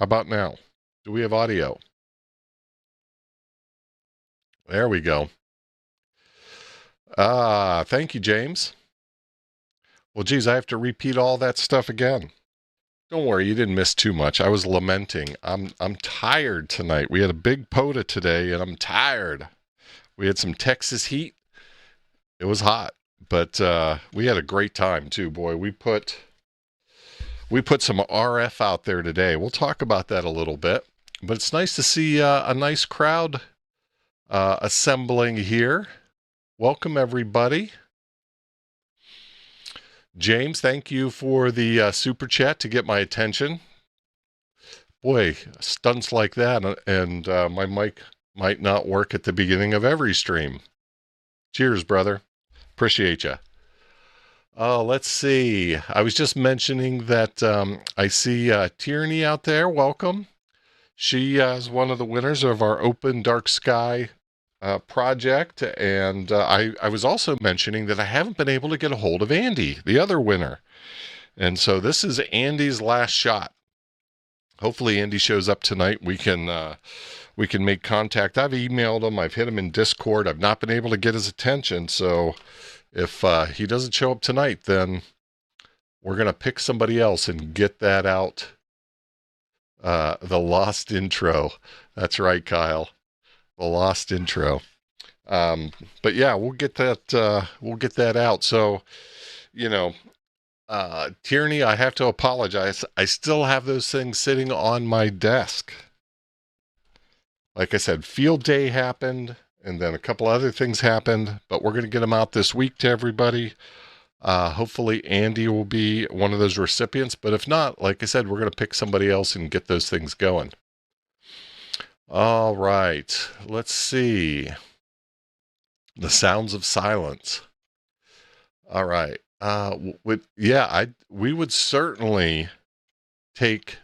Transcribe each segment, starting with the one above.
How about now? Do we have audio? There we go. Thank you, James. Well, geez, I have to repeat all that stuff again. Don't worry, you didn't miss too much. I was lamenting. I'm tired tonight. We had a big POTA today, and I'm tired. We had some Texas heat. It was hot, but we had a great time too. Boy, we put some RF out there today. We'll talk about that a little bit. But it's nice to see a nice crowd assembling here. Welcome, everybody. James, thank you for the super chat to get my attention. Boy, stunts like that, and my mic might not work at the beginning of every stream. Cheers, brother. Appreciate you. Let's see. I was just mentioning that I see Tierney out there. Welcome. She is one of the winners of our Open Dark Sky project, and I was also mentioning that I haven't been able to get a hold of Andy, the other winner, and so this is Andy's last shot. Hopefully Andy shows up tonight. We can make contact. I've emailed him. I've hit him in Discord. I've not been able to get his attention, so if he doesn't show up tonight, then we're going to pick somebody else and get that out. The lost intro. That's right, Kyle. The lost intro. But yeah, we'll get that out. So, Tierney, I have to apologize. I still have those things sitting on my desk. Like I said, field day happened, and then a couple other things happened, but we're going to get them out this week to everybody. Hopefully Andy will be one of those recipients, but if not, like I said, we're going to pick somebody else and get those things going. All right, let's see. The sounds of silence. All right. We would certainly take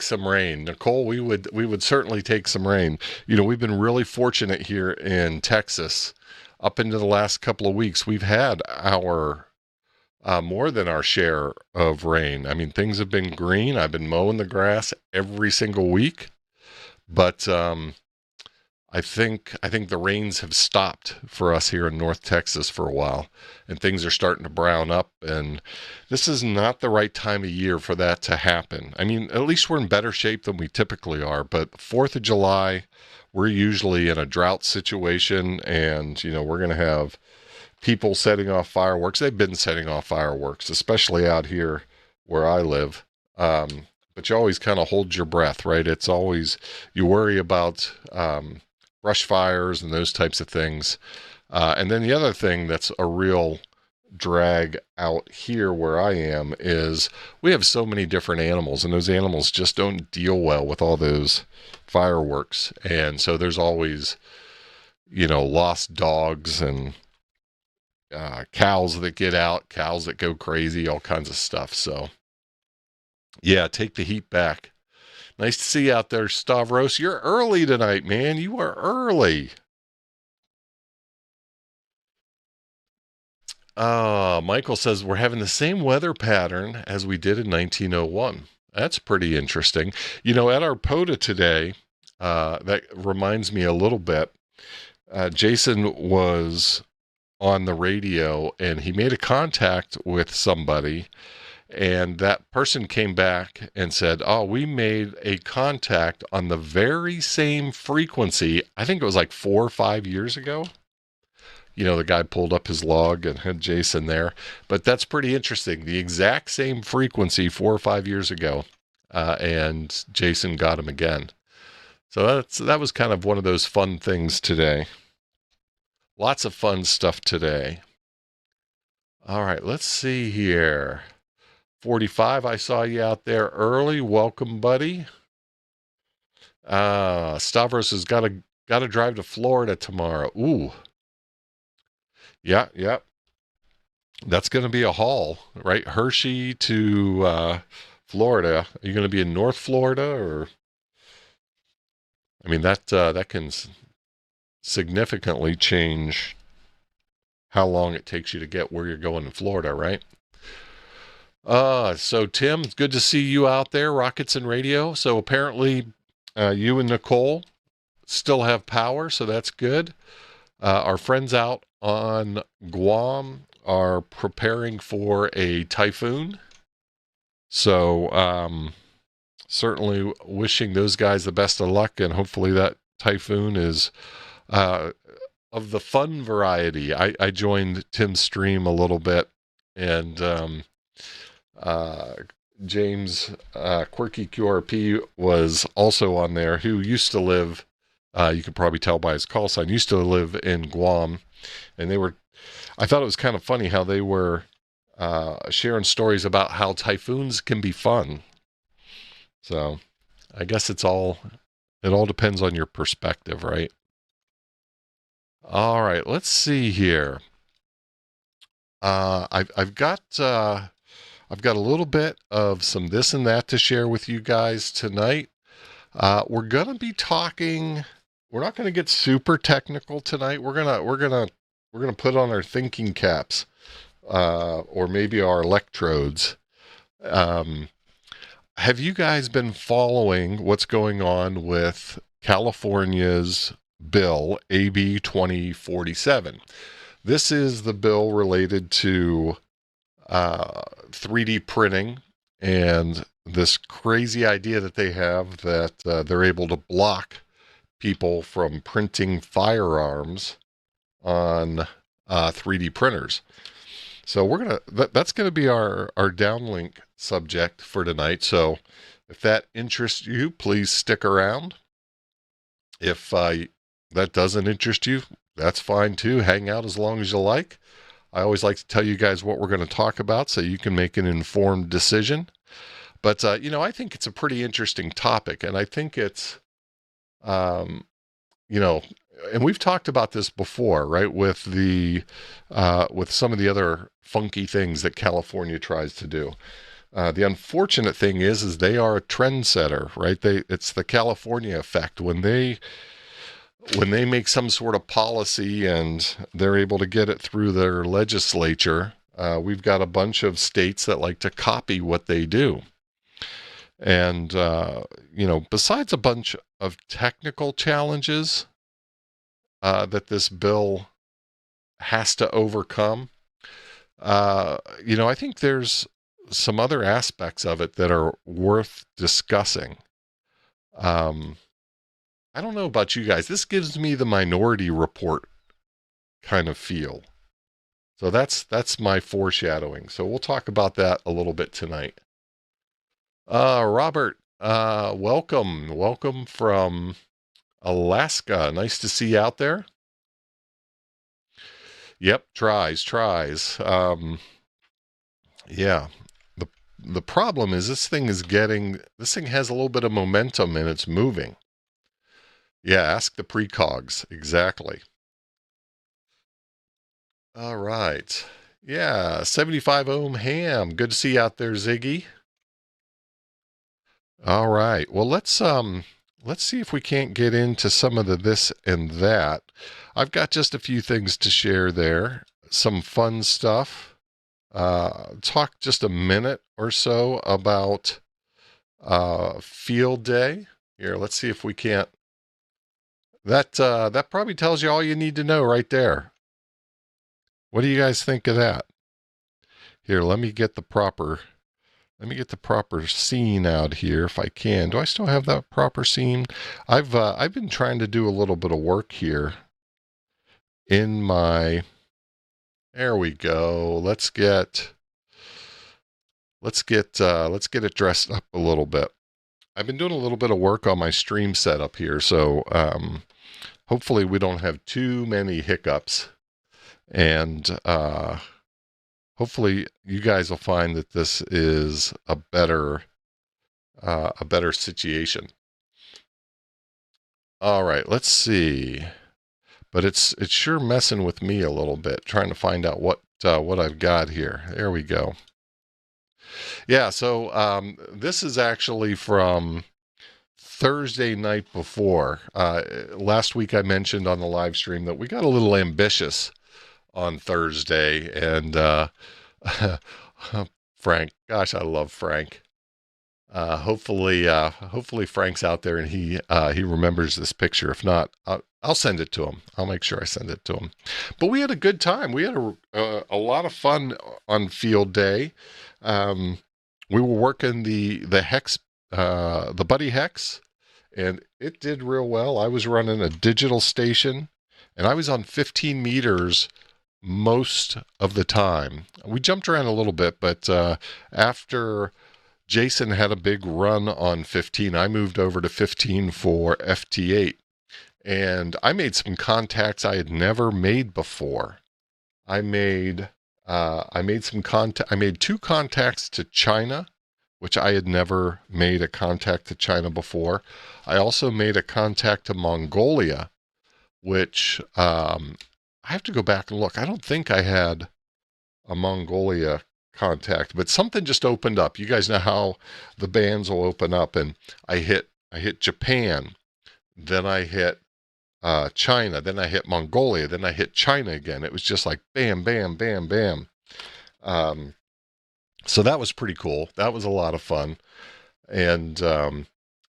some rain. Nicole, we would certainly take some rain. We've been really fortunate here in Texas. Up into the last couple of weeks, we've had our more than our share of rain. I mean, things have been green. I've been mowing the grass every single week, but I think the rains have stopped for us here in North Texas for a while, and things are starting to brown up, and this is not the right time of year for that to happen. I mean, at least we're in better shape than we typically are, but 4th of July, we're usually in a drought situation, and, we're going to have people setting off fireworks. They've been setting off fireworks, especially out here where I live. But you always kind of hold your breath, right? It's always, you worry about brush fires and those types of things. And then the other thing that's a real drag out here where I am is we have so many different animals, and those animals just don't deal well with all those fireworks. And so there's always, lost dogs and cows that get out, cows that go crazy, all kinds of stuff. So yeah, take the heat back. Nice to see you out there, Stavros. You're early tonight, man. You are early. Michael says we're having the same weather pattern as we did in 1901. That's pretty interesting. At our POTA today, that reminds me a little bit. Jason was on the radio, and he made a contact with somebody, and that person came back and said, we made a contact on the very same frequency. I think it was like 4 or 5 years ago. The guy pulled up his log and had Jason there. But that's pretty interesting. The exact same frequency 4 or 5 years ago. And Jason got him again. So that was kind of one of those fun things today. Lots of fun stuff today. All right, let's see here. 45, I saw you out there early. Welcome, buddy. Stavros has got to drive to Florida tomorrow. Ooh. Yeah. That's going to be a haul, right? Hershey to Florida. Are you going to be in North Florida, or? I mean, that can significantly change how long it takes you to get where you're going in Florida, right? So Tim, it's good to see you out there, Rockets and Radio. So apparently, you and Nicole still have power, so that's good. Our friends out on Guam are preparing for a typhoon. So certainly wishing those guys the best of luck, and hopefully that typhoon is of the fun variety. I joined Tim's stream a little bit, and James Quirky QRP was also on there, who used to live, you can probably tell by his call sign, used to live in Guam. And I thought it was kind of funny how they were sharing stories about how typhoons can be fun. So I guess it all depends on your perspective, right? All right, let's see here. I've got a little bit of some this and that to share with you guys tonight. We're gonna be talking. We're not gonna get super technical tonight. We're gonna put on our thinking caps, or maybe our electrodes. Have you guys been following what's going on with California's bill AB 2047? This is the bill related to 3D printing and this crazy idea that they have that they're able to block people from printing firearms on 3D printers. So that's gonna be our downlink subject for tonight. So if that interests you, please stick around. If that doesn't interest you, that's fine too. Hang out as long as you like. I always like to tell you guys what we're going to talk about so you can make an informed decision. But, I think it's a pretty interesting topic. And I think it's, and we've talked about this before, right? With some of the other funky things that California tries to do. The unfortunate thing is they are a trendsetter, right? It's the California effect. When they make some sort of policy and they're able to get it through their legislature, we've got a bunch of states that like to copy what they do. And, besides a bunch of technical challenges that this bill has to overcome, I think there's some other aspects of it that are worth discussing. I don't know about you guys. This gives me the Minority Report kind of feel. So that's my foreshadowing. So we'll talk about that a little bit tonight. Robert, welcome. Welcome from Alaska. Nice to see you out there. Yep, tries. Yeah. The problem is this thing has a little bit of momentum and it's moving. Yeah, ask the precogs. Exactly. All right. Yeah, 75 ohm ham. Good to see you out there, Ziggy. All right. Well, let's see if we can't get into some of the this and that. I've got just a few things to share there. Some fun stuff. Talk just a minute or so about field day. Here, let's see if we can't. That probably tells you all you need to know right there. What do you guys think of that? Here, let me get the proper scene out here if I can. Do I still have that proper scene? I've been trying to do a little bit of work here in my. There we go. Let's get it dressed up a little bit. I've been doing a little bit of work on my stream setup here, so hopefully we don't have too many hiccups, and hopefully you guys will find that this is a better situation. All right, let's see. But it's sure messing with me a little bit, trying to find out what I've got here. There we go. Yeah, so this is actually from Thursday night before. Last week I mentioned on the live stream that we got a little ambitious on Thursday, and Frank. Gosh, I love Frank. Hopefully Frank's out there and he remembers this picture. If not, I'll send it to him. I'll make sure I send it to him. But we had a good time. We had a lot of fun on field day. We were working the hex, the BuddiHEX, and it did real well. I was running a digital station, and I was on 15 meters most of the time. We jumped around a little bit, but after Jason had a big run on 15, I moved over to 15 for FT8, and I made some contacts I had never made before. I made two contacts to China, which I had never made a contact to China before. I also made a contact to Mongolia, which I have to go back and look. I don't think I had a Mongolia contact, but something just opened up. You guys know how the bands will open up, and I hit Japan, then I hit China, then I hit Mongolia, then I hit China again. It was just like bam, bam, bam, bam. So that was pretty cool. That was a lot of fun. And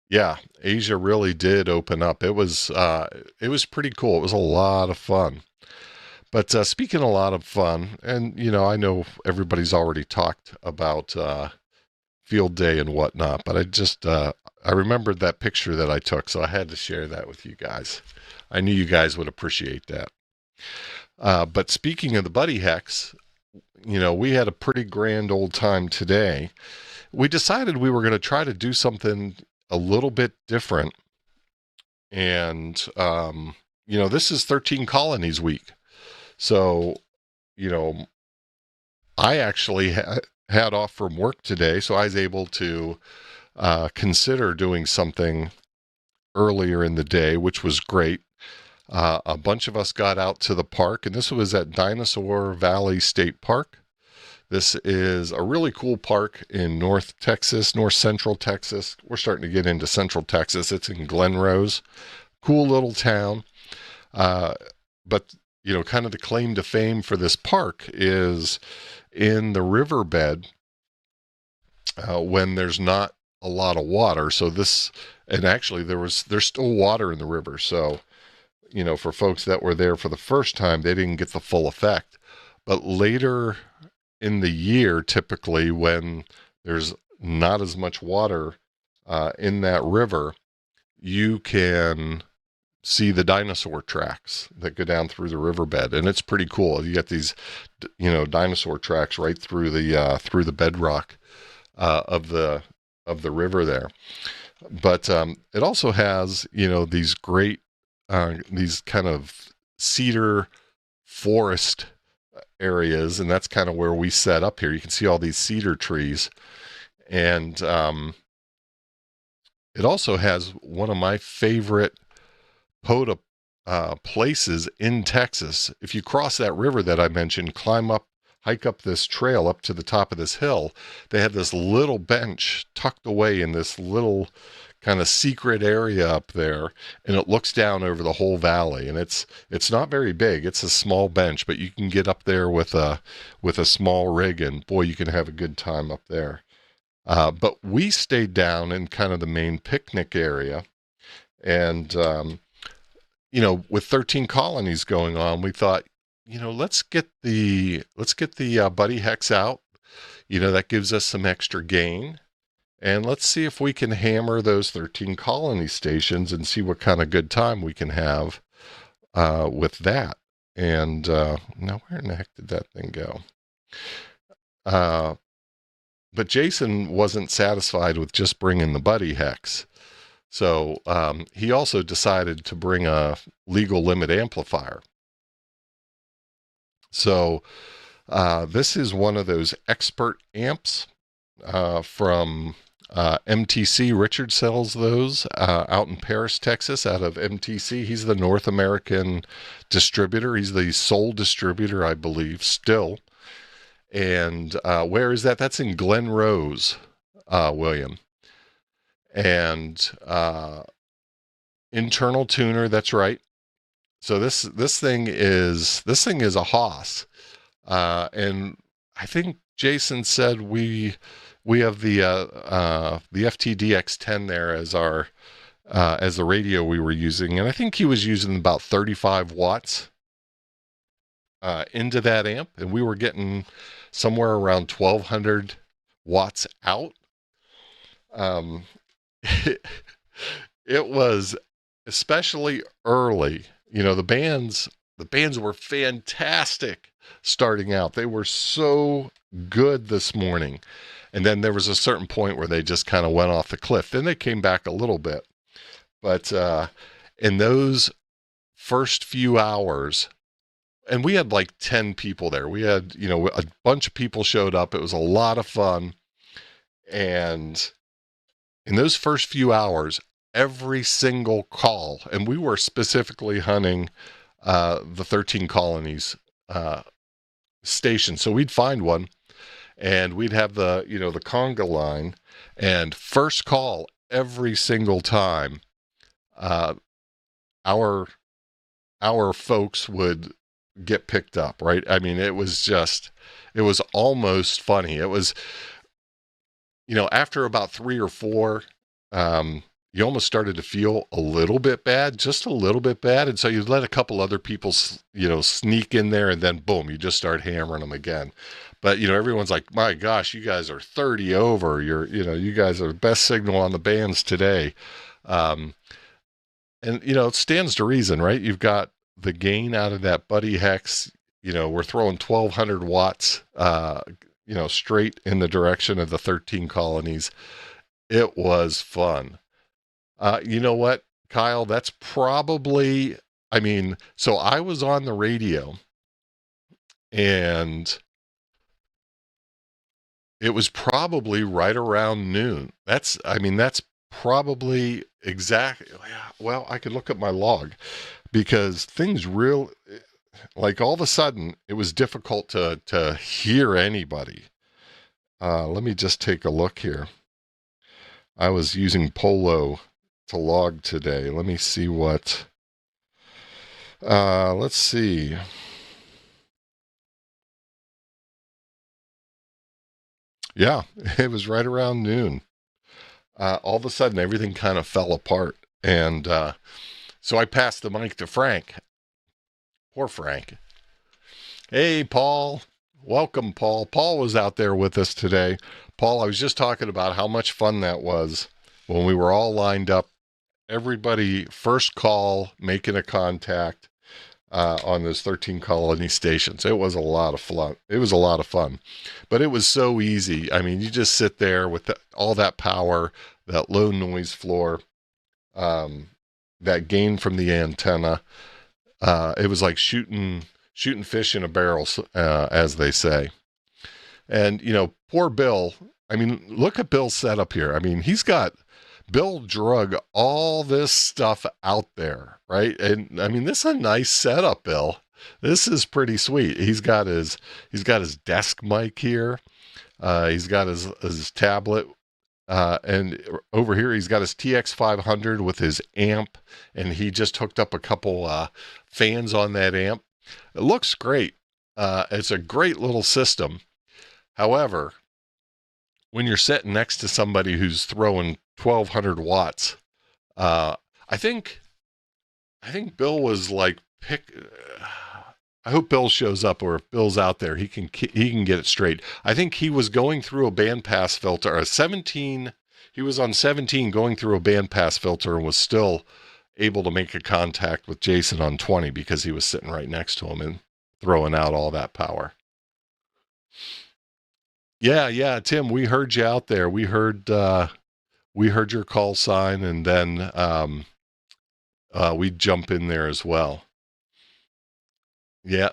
yeah, Asia really did open up. It was pretty cool. It was a lot of fun. But speaking of a lot of fun, and I know everybody's already talked about field day and whatnot, but I remembered that picture that I took, so I had to share that with you guys. I knew you guys would appreciate that. But speaking of the BuddiHEX, we had a pretty grand old time today. We decided we were going to try to do something a little bit different. And, this is 13 Colonies week. So, I actually had off from work today, so I was able to consider doing something earlier in the day, which was great. A bunch of us got out to the park, and this was at Dinosaur Valley State Park. This is a really cool park in North Central Texas. We're starting to get into Central Texas. It's in Glen Rose. Cool little town. But kind of the claim to fame for this park is in the riverbed when there's not a lot of water. So and actually there's still water in the river. So, for folks that were there for the first time, they didn't get the full effect. But later in the year, typically when there's not as much water in that river, you can see the dinosaur tracks that go down through the riverbed, and it's pretty cool. You got these, dinosaur tracks right through the bedrock of the river there. But it also has these great these kind of cedar forest areas, and that's kind of where we set up here. You can see all these cedar trees, and it also has one of my favorite POTA places in Texas. If you cross that river that I mentioned, hike up this trail up to the top of this hill, they have this little bench tucked away in this little kind of secret area up there, and it looks down over the whole valley, and it's not very big. It's a small bench, but you can get up there with a small rig, and boy, you can have a good time up there. But we stayed down in kind of the main picnic area, and with 13 colonies going on, we thought, let's get the BuddiHEX out. That gives us some extra gain. And let's see if we can hammer those 13 colony stations and see what kind of good time we can have with that. And now where in the heck did that thing go? But Jason wasn't satisfied with just bringing the BuddiHEX. So he also decided to bring a legal limit amplifier. So this is one of those expert amps from MTC. Richard sells those out in Paris, Texas, out of MTC. He's the North American distributor. He's the sole distributor, I believe, still. And where is that? That's in Glen Rose, William. And internal tuner, that's right. So this thing is a Haas, and I think Jason said we have the FTDX10 there as our as the radio we were using, and I think he was using about 35 watts into that amp, and we were getting somewhere around 1200 watts out. It, it was especially early. You know, the bands were fantastic starting out. They were so good this morning. And then there was a certain point where they just kind of went off the cliff. Then they came back a little bit. But in those first few hours, and we had like 10 people there. We had, you know, a bunch of people showed up. It was a lot of fun. And in those first few hours, every single call, and we were specifically hunting the 13 Colonies station. So we'd find one, and we'd have the, you know, the conga line, and first call every single time, our folks would get picked up, right? I mean, it was almost funny. It was, you know, after about 3 or 4, you almost started to feel a little bit bad, just a little bit bad. And so you let a couple other people, you know, sneak in there, and then boom, you just start hammering them again. But, you know, everyone's like, my gosh, you guys are 30 over. You guys are the best signal on the bands today. And, you know, it stands to reason, right? You've got the gain out of that BuddiHEX. You know, we're throwing 1200 watts, you know, straight in the direction of the 13 Colonies. It was fun. You know what, Kyle, that's probably, I mean, so I was on the radio, and it was probably right around noon. That's probably exactly, well, I could look at my log, because things like all of a sudden it was difficult to hear anybody. Let me just take a look here. I was using Polo to log today. Let me see what, let's see. Yeah, it was right around noon. All of a sudden everything kind of fell apart. And so I passed the mic to Frank. Poor Frank. Hey, Paul. Welcome, Paul. Paul was out there with us today. Paul, I was just talking about how much fun that was when we were all lined up. Everybody first call, making a contact on those 13 Colony stations. It was a lot of fun. It was a lot of fun, but it was so easy. I mean, you just sit there with all that power, that low noise floor, that gain from the antenna. It was like shooting fish in a barrel, as they say. And, you know, poor Bill. I mean, look at Bill's setup here. I mean, Bill drug all this stuff out there, right? And I mean, this is a nice setup, Bill. This is pretty sweet. He's got his desk mic here. He's got his tablet. And over here, he's got his TX500 with his amp, and he just hooked up a couple fans on that amp. It looks great. It's a great little system. However, when you're sitting next to somebody who's throwing 1200 watts, I think Bill was like, I hope Bill shows up, or if Bill's out there, he can get it straight. I think he was going through a bandpass filter, a 17. He was on 17 going through a bandpass filter, and was still able to make a contact with Jason on 20 because he was sitting right next to him and throwing out all that power. Yeah, Tim, we heard you out there. We heard your call sign, and then we'd jump in there as well. Yeah,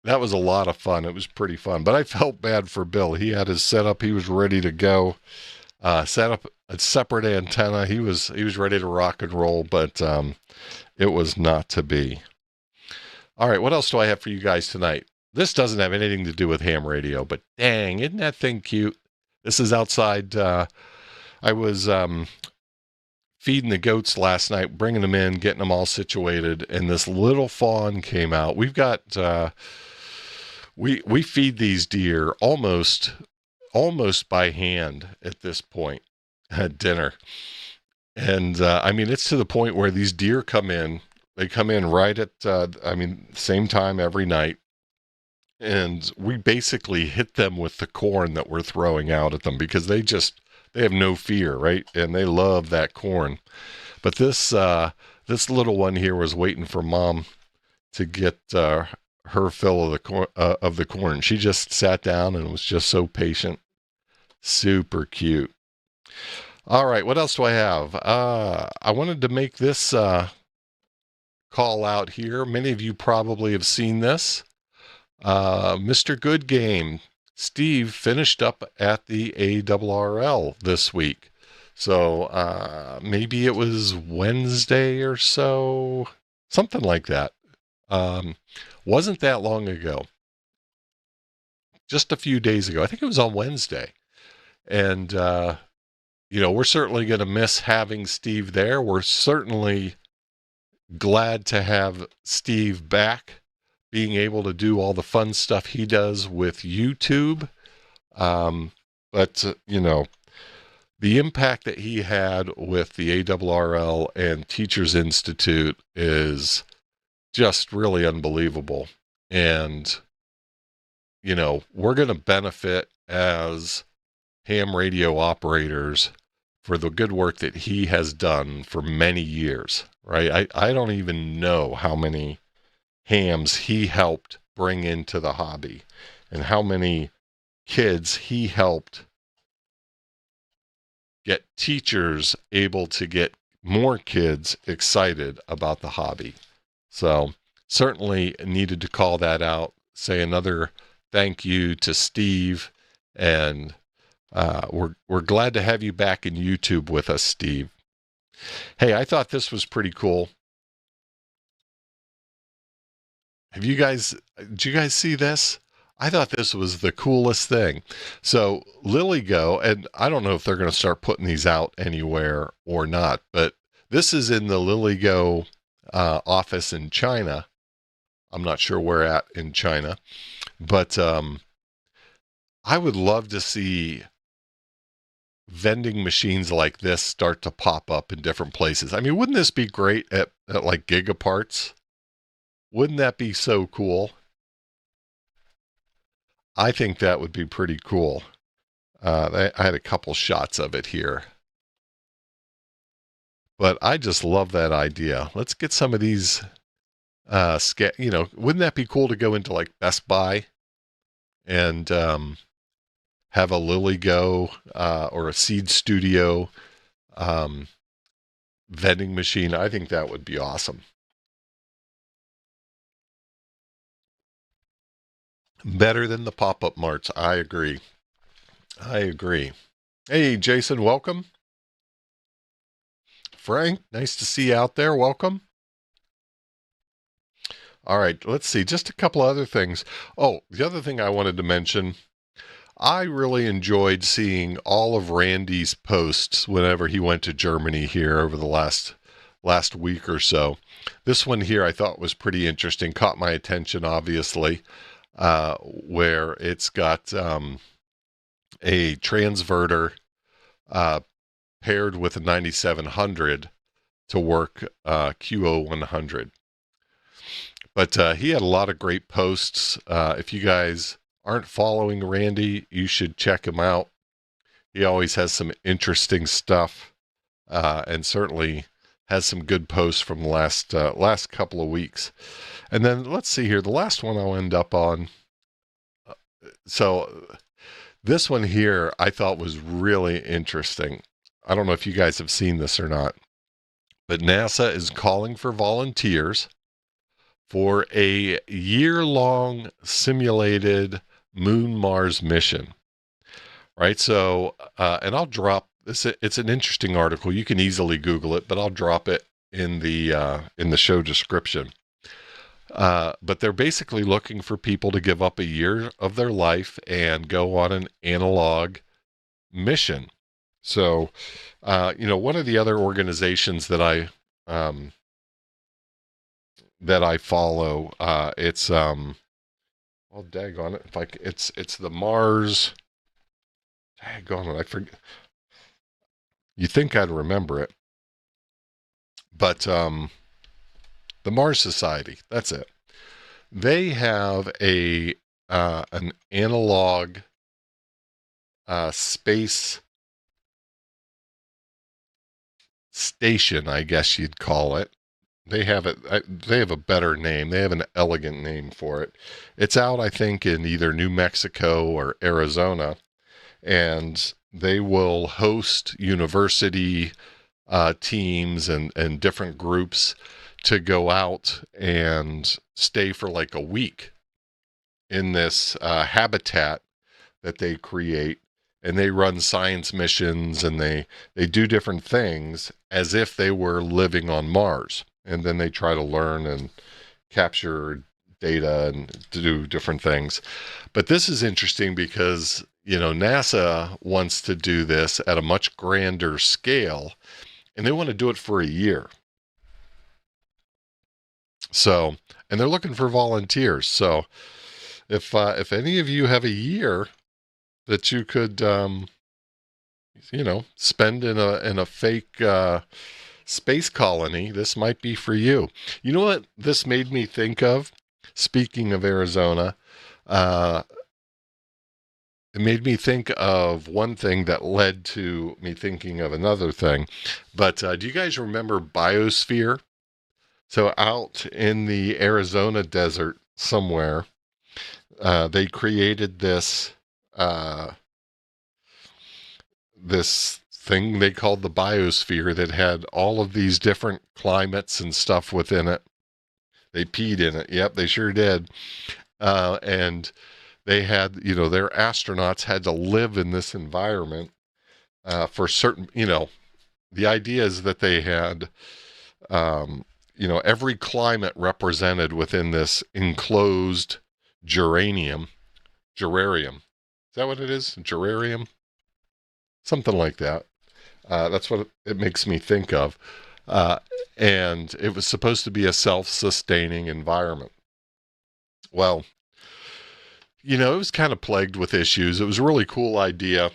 that was a lot of fun. It was pretty fun, but I felt bad for Bill. He had his setup. He was ready to go. Set up a separate antenna. He was ready to rock and roll, but it was not to be. All right, what else do I have for you guys tonight? This doesn't have anything to do with ham radio, but dang, isn't that thing cute? This is outside. I was feeding the goats last night, bringing them in, getting them all situated, and this little fawn came out. We've got we feed these deer almost by hand at this point at dinner. And I mean, it's to the point where these deer come in. They come in right at same time every night, and we basically hit them with the corn that we're throwing out at them because they have no fear, right? And they love that corn. But this little one here was waiting for mom to get her fill of the corn. She just sat down and was just so patient. Super cute. All right, what else do I have? I wanted to make this call out here. Many of you probably have seen this. Mr. Good Game, Steve, finished up at the ARRL this week. So maybe it was Wednesday or so, something like that. Wasn't that long ago. Just a few days ago. I think it was on Wednesday. And, we're certainly going to miss having Steve there. We're certainly glad to have Steve back, being able to do all the fun stuff he does with YouTube. But the impact that he had with the ARRL and Teachers Institute is just really unbelievable. And, we're going to benefit as ham radio operators for the good work that he has done for many years, right? I don't even know how many hams he helped bring into the hobby and how many kids he helped get teachers able to get more kids excited about the hobby. So certainly needed to call that out, say another thank you to Steve, and we're glad to have you back in YouTube with us, Steve. Hey, I thought this was pretty cool. Did you guys see this? I thought this was the coolest thing. So LilyGo, and I don't know if they're going to start putting these out anywhere or not, but this is in the LilyGo office in China. I'm not sure where at in China, but I would love to see vending machines like this start to pop up in different places. I mean, wouldn't this be great at like Gigaparts? Wouldn't that be so cool? I think that would be pretty cool. I had a couple shots of it here. But I just love that idea. Let's get some of these, wouldn't that be cool to go into like Best Buy and have a LilyGo or a Seed Studio vending machine? I think that would be awesome. Better than the pop-up marts. I agree. Hey, Jason, welcome. Frank, nice to see you out there. Welcome. All right, let's see. Just a couple other things. Oh, the other thing I wanted to mention, I really enjoyed seeing all of Randy's posts whenever he went to Germany here over the last week or so. This one here I thought was pretty interesting, caught my attention, obviously, where it's got a transverter paired with a 9700 to work QO100. But he had a lot of great posts. If you guys aren't following Randy, you should check him out. He always has some interesting stuff, and certainly has some good posts from the last couple of weeks. And then let's see here, the last one I'll end up on. So this one here I thought was really interesting. I don't know if you guys have seen this or not, but NASA is calling for volunteers for a year-long simulated Moon-Mars mission, right? So, and I'll drop this. It's an interesting article. You can easily Google it, but I'll drop it in the show description. But they're basically looking for people to give up a year of their life and go on an analog mission. So, one of the other organizations that I follow, it's Oh, daggone it. If I, it's the Mars. Daggone it. I forget. You think I'd remember it. But the Mars Society, that's it. They have an analog space station, I guess you'd call it. They have it. They have a better name. They have an elegant name for it. It's out, I think, in either New Mexico or Arizona, and they will host university teams and different groups to go out and stay for like a week in this habitat that they create, and they run science missions, and they do different things as if they were living on Mars, and then they try to learn and capture data and to do different things. But this is interesting because, you know, NASA wants to do this at a much grander scale, and they want to do it for a year. So, and they're looking for volunteers. So if any of you have a year that you could, you know, spend in a fake space colony, this might be for you. You know what this made me think of? Speaking of Arizona, it made me think of one thing that led to me thinking of another thing. But do you guys remember Biosphere? So out in the Arizona desert somewhere, they created this this thing they called the biosphere that had all of these different climates and stuff within it. They peed in it. Yep, they sure did. And they had, you know, their astronauts had to live in this environment for certain, you know, the idea is that they had, you know, every climate represented within this enclosed geranium. Is that what it is? Gerarium? Something like that. That's what it makes me think of. And it was supposed to be a self-sustaining environment. Well, you know, it was kind of plagued with issues. It was a really cool idea.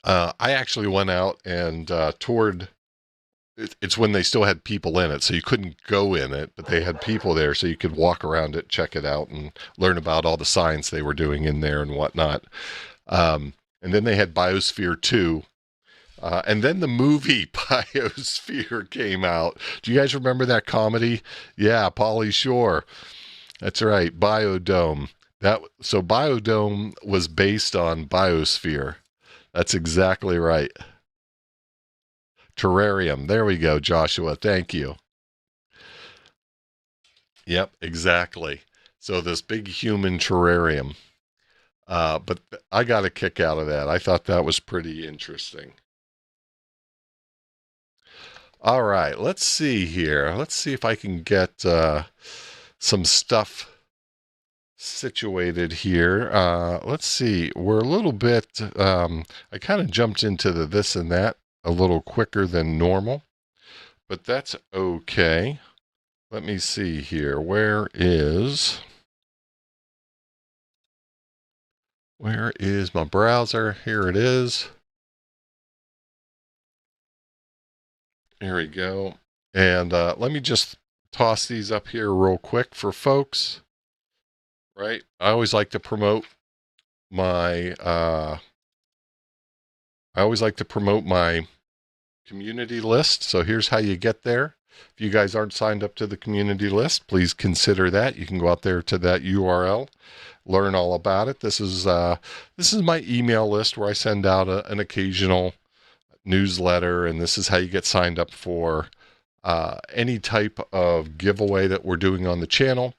I actually went out and toured. It's when they still had people in it, so you couldn't go in it, but they had people there, so you could walk around it, check it out, and learn about all the science they were doing in there and whatnot. And then they had Biosphere 2. And then the movie Biosphere came out. Do you guys remember that comedy? Yeah, Pauly Shore. That's right, Biodome. So Biodome was based on Biosphere. That's exactly right. Terrarium. There we go, Joshua. Thank you. Yep, exactly. So this big human terrarium. But I got a kick out of that. I thought that was pretty interesting. All right, let's see here. Let's see if I can get some stuff situated here. Let's see. We're a little bit, I kind of jumped into the this and that a little quicker than normal, but that's okay. Let me see here. Where is my browser? Here it is. Here we go. And let me just toss these up here real quick for folks. Right? I always like to promote my community list. So here's how you get there. If you guys aren't signed up to the community list, please consider that. You can go out there to that URL, learn all about it. This is my email list where I send out an occasional newsletter, and this is how you get signed up for any type of giveaway that we're doing on the channel.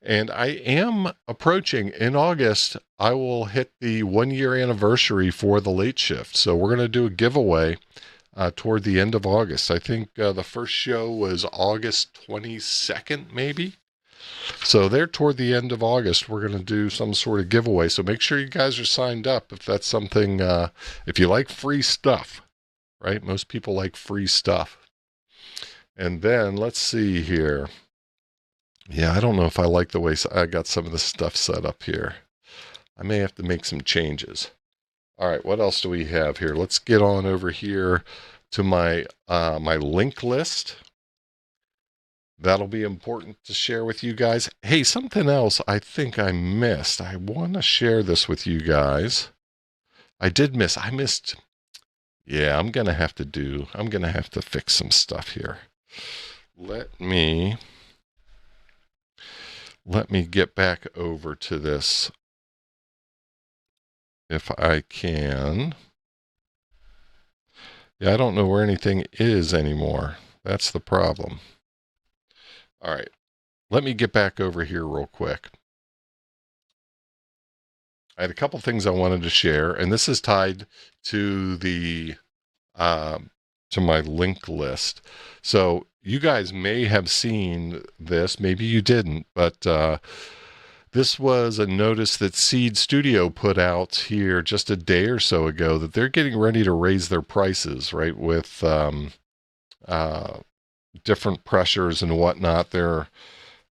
And I am approaching, in August, I will hit the 1-year anniversary for the late shift. So we're going to do a giveaway toward the end of August. I think the first show was August 22nd, maybe. So there toward the end of August, we're going to do some sort of giveaway. So make sure you guys are signed up if that's something, if you like free stuff, right? Most people like free stuff. And then let's see here. Yeah, I don't know if I like the way I got some of the stuff set up here. I may have to make some changes. All right, what else do we have here? Let's get on over here to my my link list. That'll be important to share with you guys. Hey, something else I think I missed. I want to share this with you guys. I missed. Yeah, I'm going to have to fix some stuff here. Let me get back over to this if I can. Yeah, I don't know where anything is anymore. That's the problem. All right, let me get back over here real quick. I had a couple things I wanted to share, and this is tied to the to my link list. So you guys may have seen this, maybe you didn't, but this was a notice that Seed Studio put out here just a day or so ago that they're getting ready to raise their prices, right? With different pressures and whatnot, they're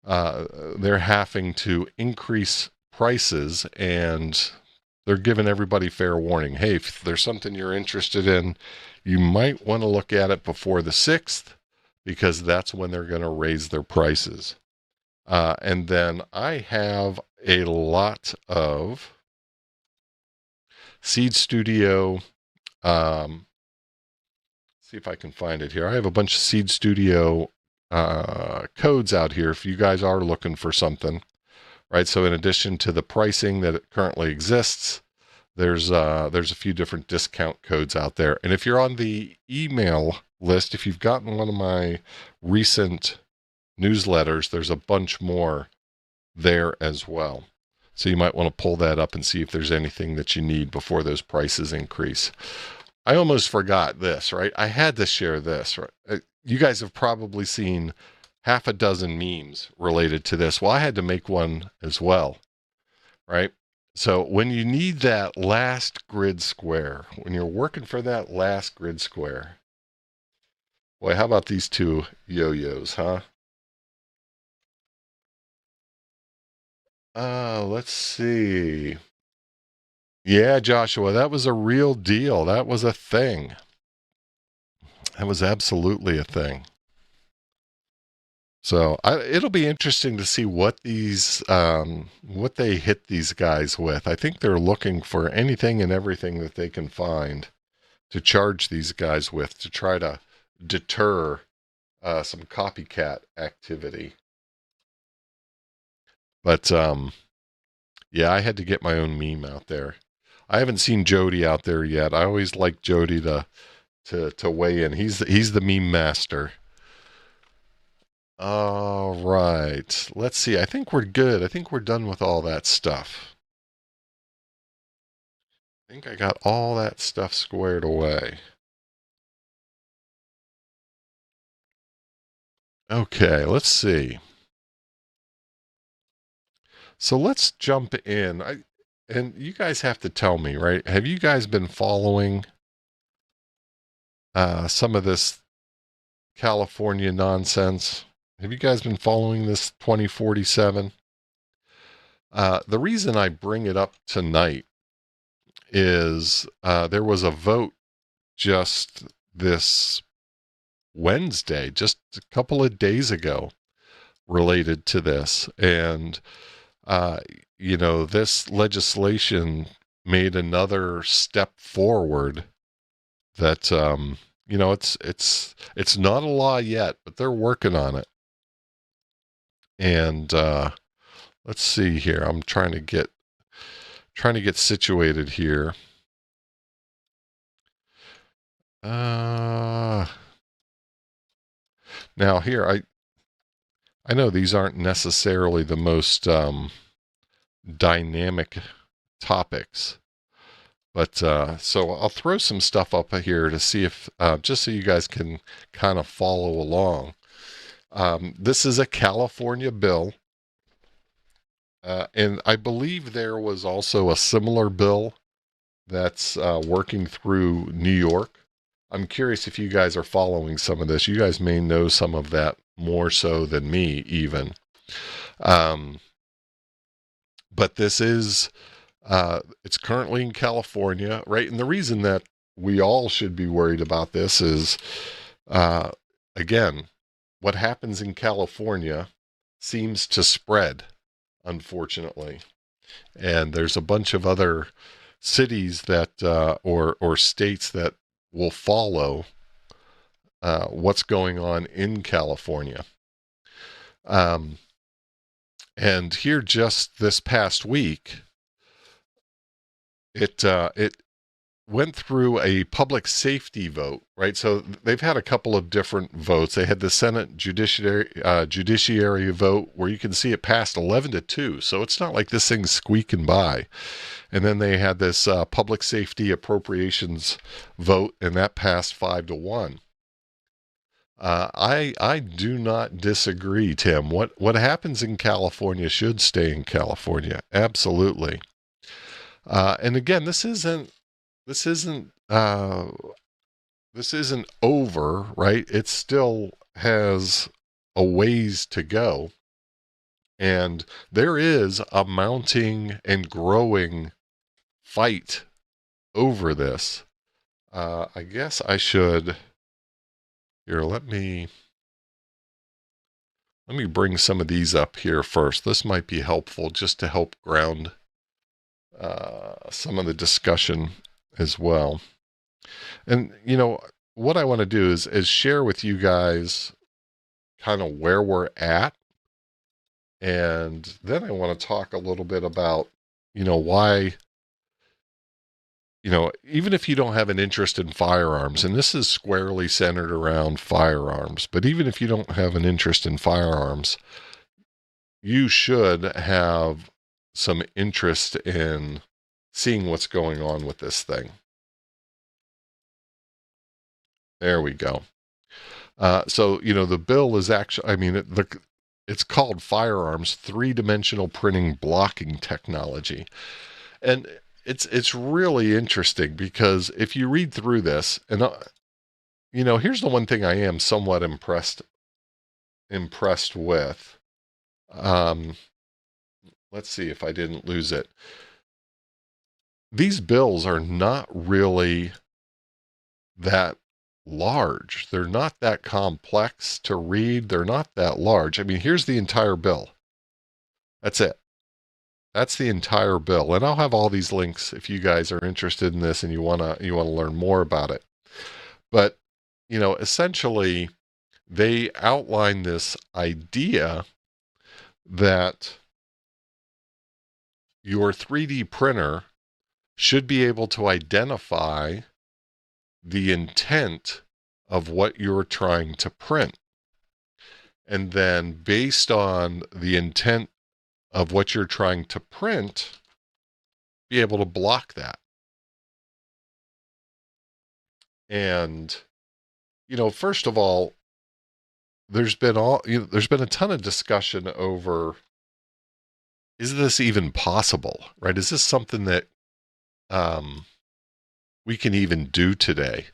having to increase prices, and they're giving everybody fair warning. Hey, if there's something you're interested in, you might want to look at it before the 6th, because that's when they're going to raise their prices. And then I have a lot of Seed Studio. See if I can find it here. I have a bunch of Seed Studio codes out here if you guys are looking for something, right? So in addition to the pricing that currently exists, there's a few different discount codes out there. And if you're on the email list, if you've gotten one of my recent newsletters, there's a bunch more there as well. So you might want to pull that up and see if there's anything that you need before those prices increase. I almost forgot this, right? I had to share this, right? You guys have probably seen half a dozen memes related to this. Well, I had to make one as well, right? So when you need that last grid square, when you're working for that last grid square, boy, how about these two yo-yos, huh? Let's see. Yeah, Joshua, that was a real deal. That was a thing. That was absolutely a thing. So it'll be interesting to see what what they hit these guys with. I think they're looking for anything and everything that they can find to charge these guys with to try to deter some copycat activity. But yeah, I had to get my own meme out there. I haven't seen Jody out there yet. I always like Jody to weigh in. He's the meme master. All right. Let's see. I think we're good. I think we're done with all that stuff. I think I got all that stuff squared away. Okay, let's see. So let's jump in. And you guys have to tell me, right? Have you guys been following some of this California nonsense? Have you guys been following this 2047? The reason I bring it up tonight is there was a vote just this Wednesday, just a couple of days ago, related to this. And, you know, this legislation made another step forward that, you know, it's not a law yet, but they're working on it. And let's see here. I'm trying to get situated here. Now here, I know these aren't necessarily the most dynamic topics, but so I'll throw some stuff up here to see if, just so you guys can kind of follow along. This is a California bill, and I believe there was also a similar bill that's working through New York. I'm curious if you guys are following some of this. You guys may know some of that more so than me, even. But this is, it's currently in California, right? And the reason that we all should be worried about this is, again, what happens in California seems to spread, unfortunately. And there's a bunch of other cities that, or states that will follow what's going on in California. And here just this past week, it went through a public safety vote, right? So they've had a couple of different votes. They had the Senate judiciary vote where you can see it passed 11-2. So it's not like this thing's squeaking by. And then they had this public safety appropriations vote, and that passed 5-1. I do not disagree, Tim. What happens in California should stay in California. Absolutely. And again, this isn't over, right? It still has a ways to go. And there is a mounting and growing fight over this. I guess I should, here, let me bring some of these up here first. This might be helpful just to help ground some of the discussion as well. And, you know, what I want to do is share with you guys kind of where we're at. And then I want to talk a little bit about, you know, why, you know, even if you don't have an interest in firearms, and this is squarely centered around firearms, but even if you don't have an interest in firearms, you should have some interest in seeing what's going on with this thing. There we go. So, you know, the bill is actually, I mean, it's called Firearms Three-Dimensional Printing Blocking Technology. And it's really interesting because if you read through this, and, you know, here's the one thing I am somewhat impressed with. Let's see if I didn't lose it. These bills are not really that large. They're not that complex to read. They're not that large. I mean, here's the entire bill. That's it. That's the entire bill. And I'll have all these links if you guys are interested in this and you want to learn more about it. But, you know, essentially they outline this idea that your 3D printer should be able to identify the intent of what you're trying to print. And then based on the intent of what you're trying to print, be able to block that. And, you know, first of all, there's been a ton of discussion over, is this even possible, right? Is this something that we can even do today?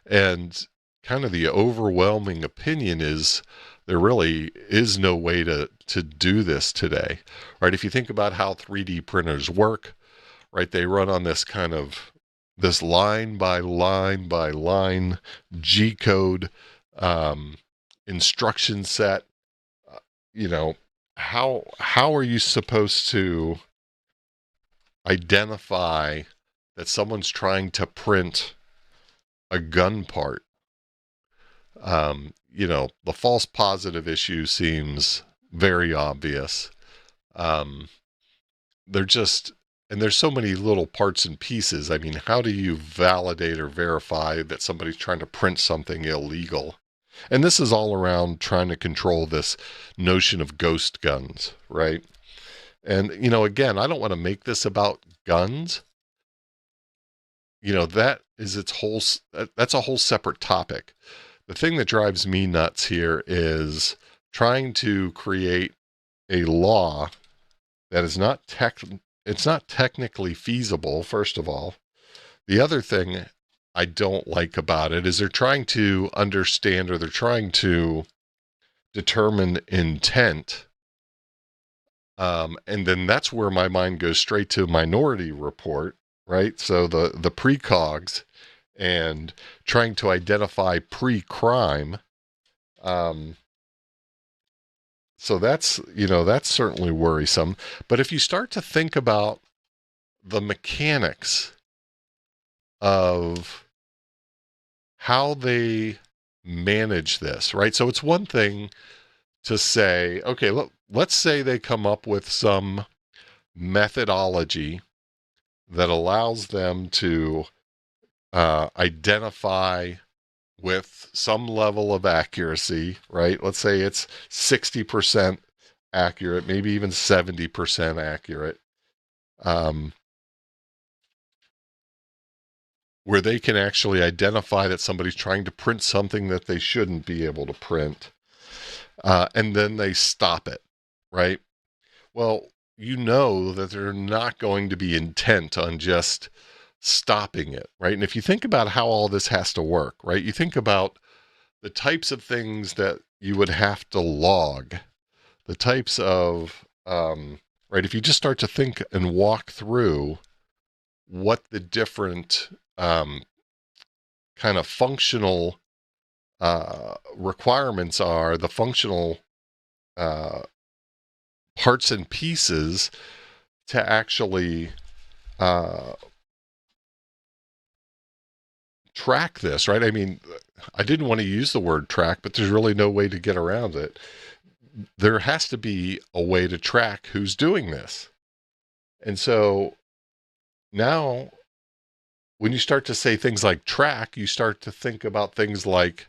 And kind of the overwhelming opinion is there really is no way to do this today, right? If you think about how 3D printers work, right, they run on this kind of this line by line by line G-code instruction set. You know, how are you supposed to identify that someone's trying to print a gun part? You know, the false positive issue seems very obvious. There's so many little parts and pieces. I mean, how do you validate or verify that somebody's trying to print something illegal? And this is all around trying to control this notion of ghost guns, right? And, you know, again, I don't want to make this about guns. You know, that's a whole separate topic. The thing that drives me nuts here is trying to create a law that is it's not technically feasible, first of all. The other thing I don't like about it is they're trying to understand, or they're trying to determine intent And then that's where my mind goes straight to Minority Report, right? So the precogs and trying to identify pre-crime. So that's, that's certainly worrisome. But if you start to think about the mechanics of how they manage this, right? So it's one thing to say, okay, let's say they come up with some methodology that allows them to identify with some level of accuracy, right? Let's say it's 60% accurate, maybe even 70% accurate, where they can actually identify that somebody's trying to print something that they shouldn't be able to print, and then they stop it, right? Well, you know that they're not going to be intent on just stopping it, right? And if you think about how all this has to work, right? You think about the types of things that you would have to log, the types of, right? If you just start to think and walk through what the different kind of functional requirements are, the functional parts and pieces to actually track this, right? I mean, I didn't want to use the word track, but there's really no way to get around it. There has to be a way to track who's doing this. And so now when you start to say things like track, you start to think about things like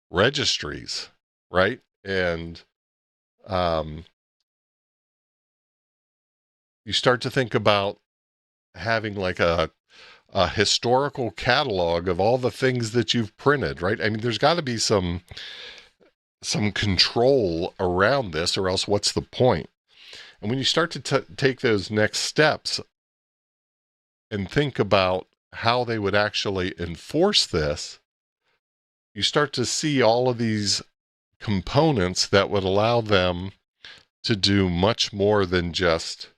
registries, right? And you start to think about having like a historical catalog of all the things that you've printed, right? I mean, there's got to be some control around this, or else what's the point? And when you start to take those next steps and think about how they would actually enforce this, you start to see all of these components that would allow them to do much more than just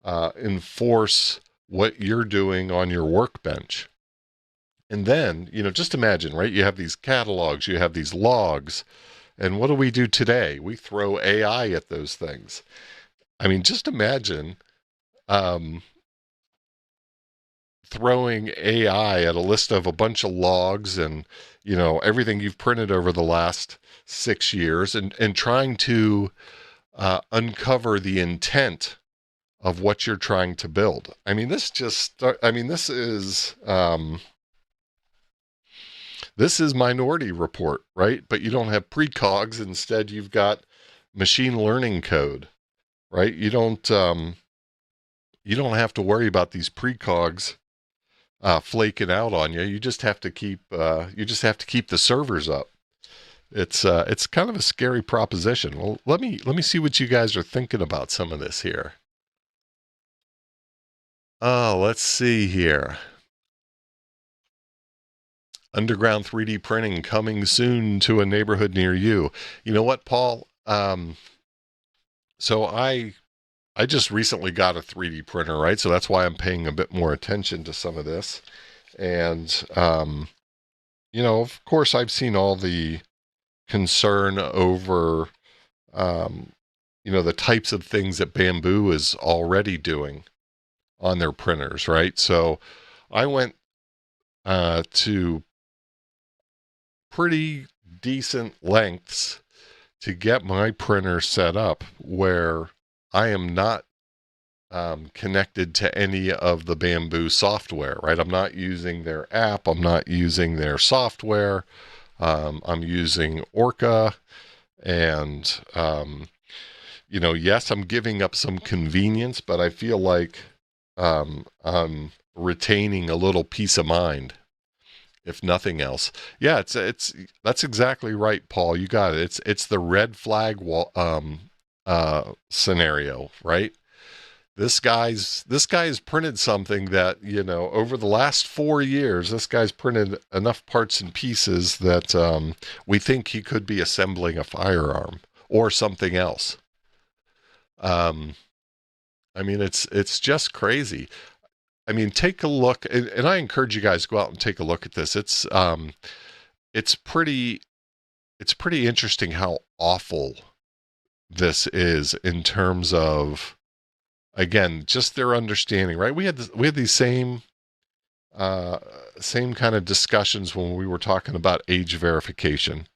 enforce what you're doing on your workbench. And then, just imagine, right? You have these catalogs, you have these logs, and what do we do today? We throw AI at those things. I mean, just imagine throwing AI at a list of a bunch of logs and, everything you've printed over the last 6 years and trying to uncover the intent of what you're trying to build. I mean, this is Minority Report, right? But you don't have precogs. Instead, you've got machine learning code, right? You don't have to worry about these precogs flaking out on you. You just have to keep the servers up. It's kind of a scary proposition. Well, let me see what you guys are thinking about some of this here. Oh, let's see here. Underground 3D printing coming soon to a neighborhood near you. You know what, Paul? So I just recently got a 3D printer, right? So that's why I'm paying a bit more attention to some of this. And, of course, I've seen all the concern over, the types of things that Bamboo is already doing on their printers, right? So I went to pretty decent lengths to get my printer set up where I am not connected to any of the Bamboo software, right? I'm not using their app. I'm not using their software. I'm using Orca, and yes, I'm giving up some convenience, but I feel like I'm retaining a little peace of mind, if nothing else. Yeah, that's exactly right, Paul. You got it. It's the red flag scenario, right? This guy's printed something that, over the last 4 years, this guy's printed enough parts and pieces that we think he could be assembling a firearm or something else. I mean, it's just crazy. I mean, take a look, and I encourage you guys to go out and take a look at this. It's pretty interesting how awful this is in terms of, again, just their understanding, right? We had these same kind of discussions when we were talking about age verification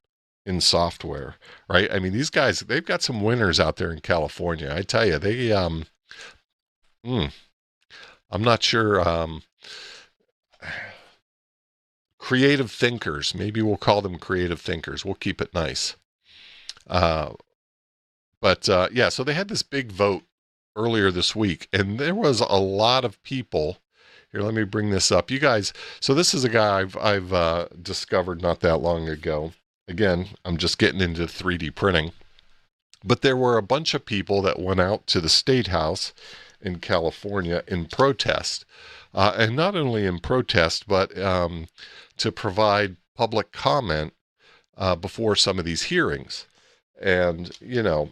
in software, right? I mean, these guys, they've got some winners out there in California. I tell you, mm, I'm not sure, creative thinkers. Maybe we'll call them creative thinkers. We'll keep it nice. But yeah, so they had this big vote earlier this week, and there was a lot of people. Here, let me bring this up, you guys. So this is a guy I've discovered not that long ago. Again, I'm just getting into 3D printing, but there were a bunch of people that went out to the State House in California in protest, and not only in protest, but to provide public comment before some of these hearings. And you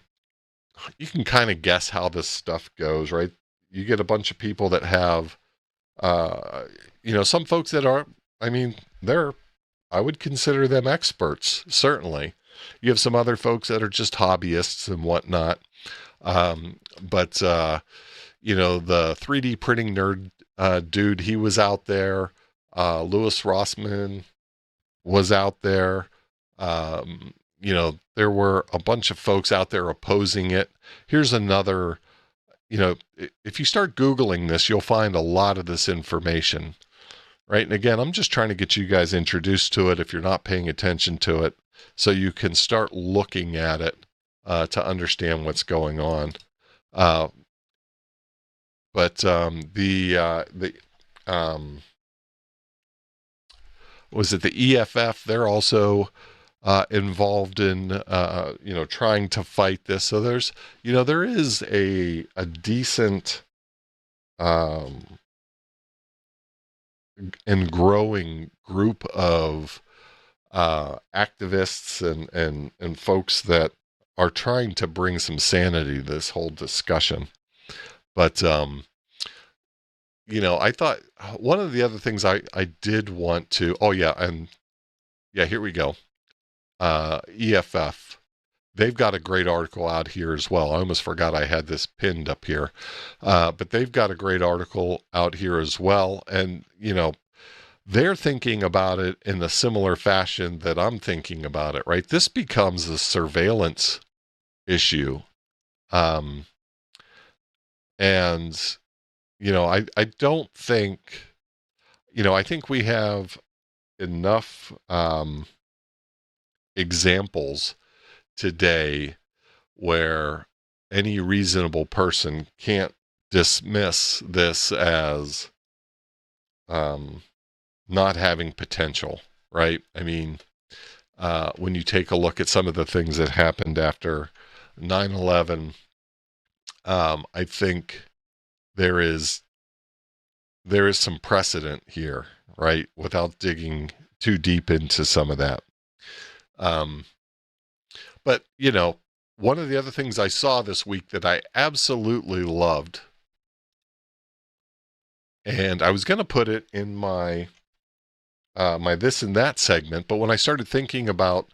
can kind of guess how this stuff goes, right? You get a bunch of people that have, some folks that are, I mean, I would consider them experts, certainly. You have some other folks that are just hobbyists and whatnot. But the 3D printing nerd dude, he was out there. Louis Rossman was out there. There were a bunch of folks out there opposing it. Here's another, if you start Googling this, you'll find a lot of this information, right? And again, I'm just trying to get you guys introduced to it if you're not paying attention to it, so you can start looking at it to understand what's going on. Was it the EFF? They're also involved in, trying to fight this. So there is a decent and growing group of activists and folks that are trying to bring some sanity to this whole discussion. But, I thought one of the other things I did want to, here we go. EFF. They've got a great article out here as well. I almost forgot I had this pinned up here. But they've got a great article out here as well. And, they're thinking about it in a similar fashion that I'm thinking about it, right? This becomes a surveillance issue. And, I don't think, I think we have enough examples today where any reasonable person can't dismiss this as not having potential, right? I mean, when you take a look at some of the things that happened after 9/11, I think there is some precedent here, right? Without digging too deep into some of that. But, one of the other things I saw this week that I absolutely loved, and I was going to put it in my This and That segment, but when I started thinking about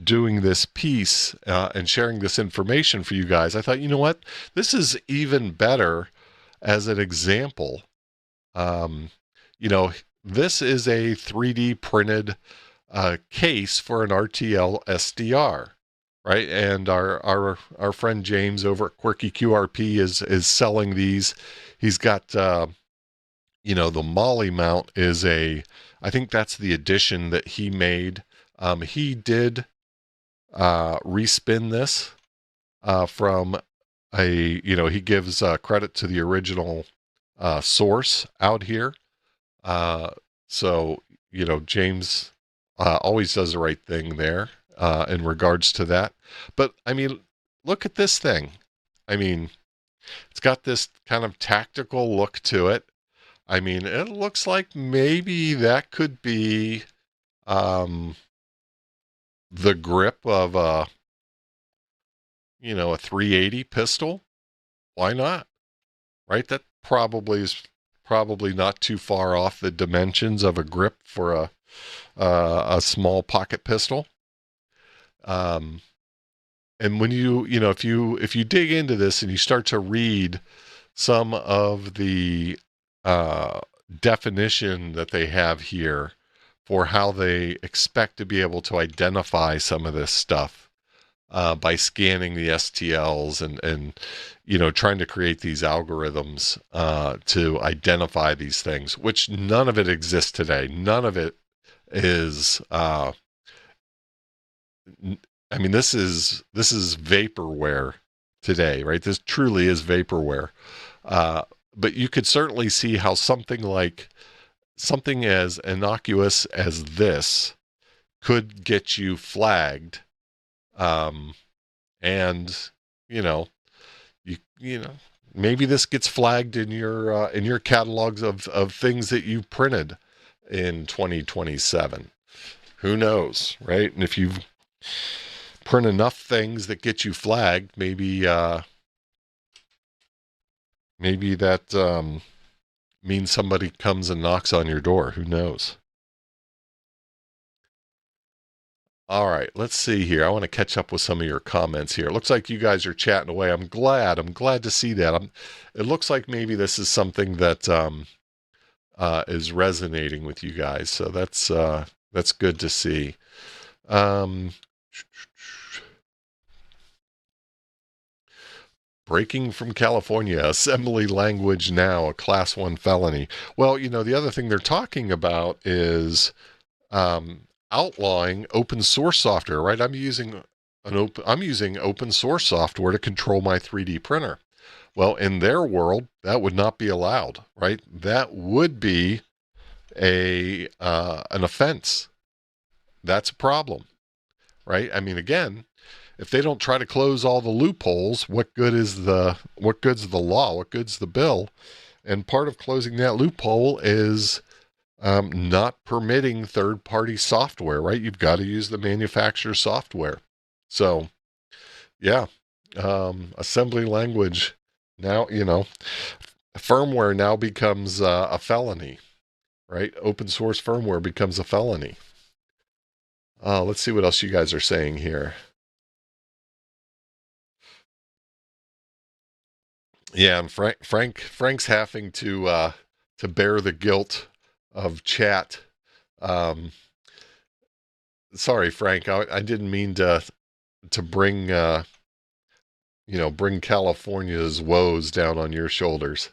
doing this piece and sharing this information for you guys, I thought, you know what? This is even better as an example. This is a 3D printed case for an RTL SDR, right? And our friend James over at Quirky QRP is selling these. He's got the Molly mount is I think that's the addition that he made. He did respin this from he gives credit to the original source out here. So James always does the right thing there in regards to that. But I mean, look at this thing. I mean, it's got this kind of tactical look to it. I mean, it looks like maybe that could be the grip of a 380 pistol. Why not? Right? That probably is not too far off the dimensions of a grip for a small pocket pistol. And when if you dig into this and you start to read some of the definition that they have here for how they expect to be able to identify some of this stuff by scanning the STLs and trying to create these algorithms to identify these things, which none of it exists today. None of it is this is vaporware today, right? This truly is vaporware. But you could certainly see how something as innocuous as this could get you flagged. And maybe this gets flagged in your catalogs of things that you printed in 2027. Who knows, right? And if you print enough things that get you flagged, maybe that means somebody comes and knocks on your door. Who knows? All right, let's see here. I want to catch up with some of your comments here. It looks like you guys are chatting away. I'm glad to see that. It looks like maybe this is something that is resonating with you guys. So that's good to see. Breaking from California, assembly language now, a class 1 felony. Well, the other thing they're talking about is outlawing open source software, right? I'm using open source software to control my 3D printer. Well, in their world, that would not be allowed, right? That would be an offense. That's a problem, right? I mean, again, if they don't try to close all the loopholes, what good's the law? What good's the bill? And part of closing that loophole is not permitting third-party software, right? You've got to use the manufacturer's software. So, yeah, assembly language now, firmware now becomes a felony, right? Open source firmware becomes a felony. Let's see what else you guys are saying here. Yeah, and Frank's having to bear the guilt of chat. Sorry, Frank, I didn't mean to bring bring California's woes down on your shoulders.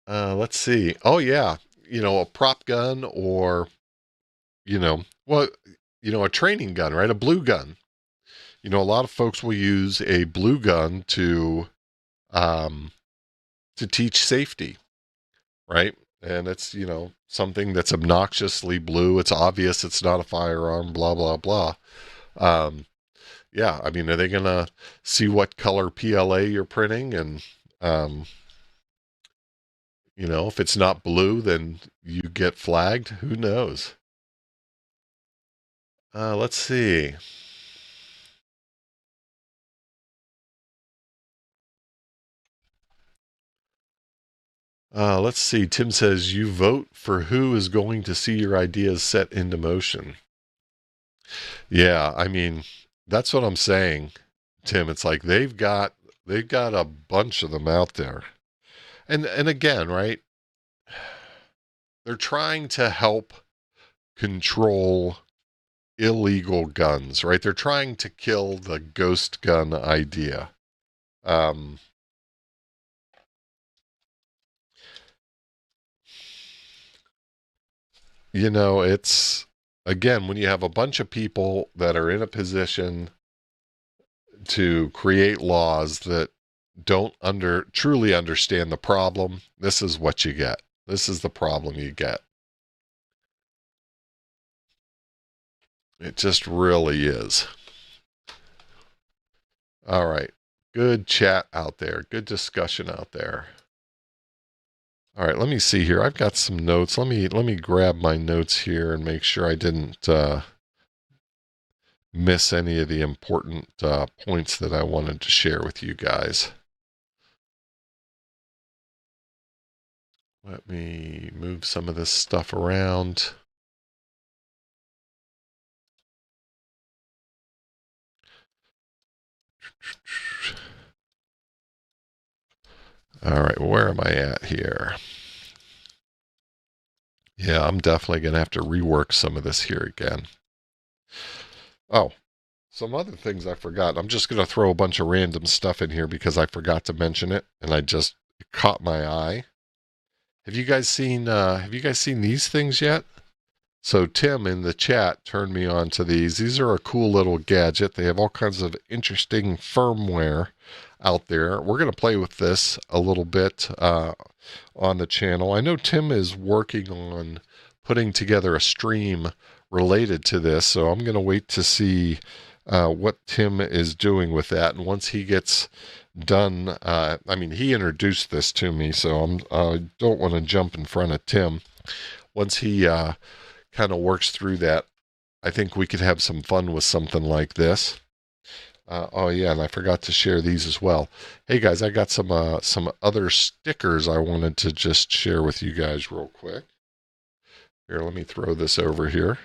Let's see. Oh yeah, a prop gun or a training gun, right? A blue gun. A lot of folks will use a blue gun to teach safety, right? And it's, something that's obnoxiously blue. It's obvious it's not a firearm, blah, blah, blah. Yeah, I mean, are they going to see what color PLA you're printing? And, if it's not blue, then you get flagged. Who knows? Let's see. Let's see. Tim says, you vote for who is going to see your ideas set into motion. Yeah, I mean, that's what I'm saying, Tim. It's like they've got a bunch of them out there. And again, right? They're trying to help control illegal guns, right? They're trying to kill the ghost gun idea. It's, again, when you have a bunch of people that are in a position to create laws that don't truly understand the problem, this is what you get. This is the problem you get. It just really is. All right. Good chat out there. Good discussion out there. All right, let me see here. I've got some notes. Let me grab my notes here and make sure I didn't miss any of the important points that I wanted to share with you guys. Let me move some of this stuff around. All right, where am I at here? Yeah, I'm definitely going to have to rework some of this here again. Oh, some other things I forgot. I'm just going to throw a bunch of random stuff in here because I forgot to mention it, and it caught my eye. Have you guys seen these things yet? So Tim in the chat turned me on to these. These are a cool little gadget. They have all kinds of interesting firmware out there. We're going to play with this a little bit on the channel. I know Tim is working on putting together a stream related to this, so I'm going to wait to see what Tim is doing with that. And once he gets done, I mean, he introduced this to me, so I don't want to jump in front of Tim. Once he kind of works through that, I think we could have some fun with something like this. Oh yeah, and I forgot to share these as well. Hey guys, I got some other stickers I wanted to just share with you guys real quick. Here, let me throw this over here.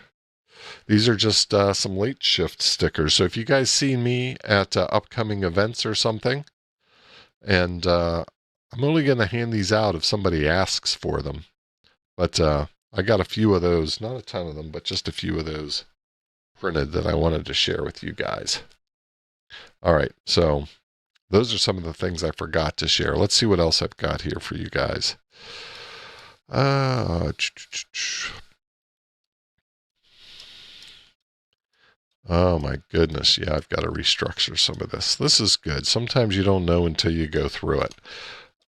These are just some late shift stickers. So if you guys see me at upcoming events or something, and I'm only going to hand these out if somebody asks for them. But I got a few of those, not a ton of them, but just a few of those printed that I wanted to share with you guys. All right, so those are some of the things I forgot to share. Let's see what else I've got here for you guys. Oh my goodness. Yeah, I've got to restructure some of this. This is good. Sometimes you don't know until you go through it.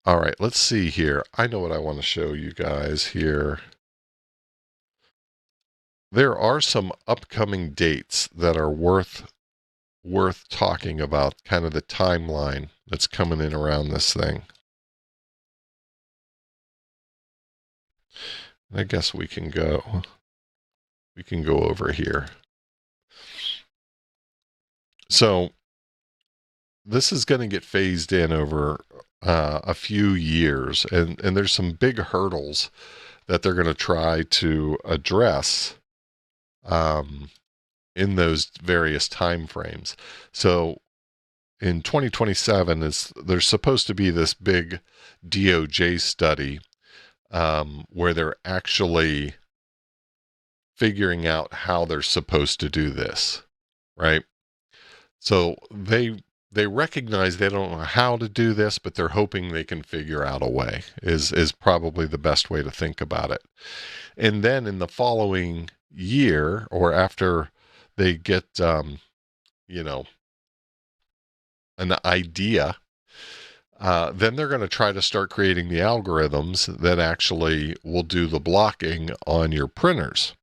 All right, let's see here. I know what I want to show you guys here. There are some upcoming dates that are worth talking about, kind of the timeline that's coming in around this thing. I guess we can go over here. So this is going to get phased in over a few years, and there's some big hurdles that they're going to try to address in those various time frames. So in 2027, there's supposed to be this big DOJ study where they're actually figuring out how they're supposed to do this, right? So they recognize they don't know how to do this, but they're hoping they can figure out a way, is probably the best way to think about it. And then in the following year, or after they get, you know, an idea, then they're going to try to start creating the algorithms that actually will do the blocking on your printers.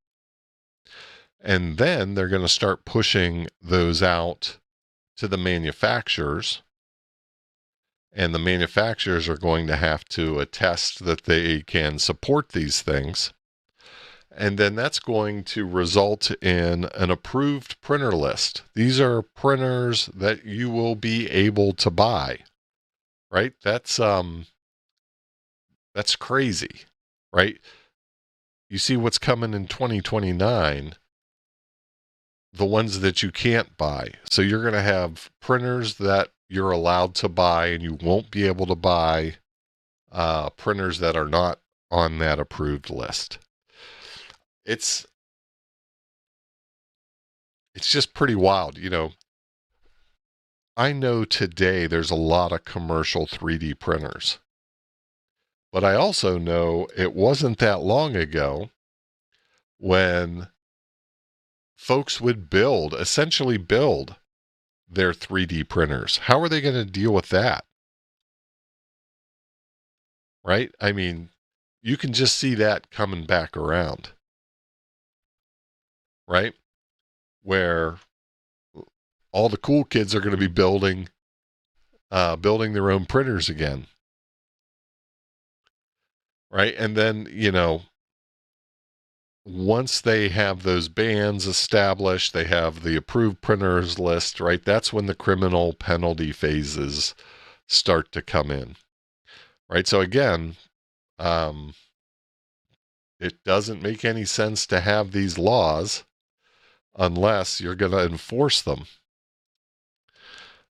And then they're going to start pushing those out to the manufacturers. And the manufacturers are going to have to attest that they can support these things. And then that's going to result in an approved printer list. These are printers that you will be able to buy, right? That's crazy, right? You see what's coming in 2029, the ones that you can't buy. So you're going to have printers that you're allowed to buy, and you won't be able to buy printers that are not on that approved list. It's just pretty wild. You know, I know today there's a lot of commercial 3D printers, but I also know it wasn't that long ago when folks would essentially build their 3D printers. How are they going to deal with that? Right? I mean, you can just see that coming back around. Right? Where all the cool kids are going to be building their own printers again. Right? And then, you know, once they have those bans established, they have the approved printers list, right? That's when the criminal penalty phases start to come in, right? So again, It doesn't make any sense to have these laws unless you're going to enforce them,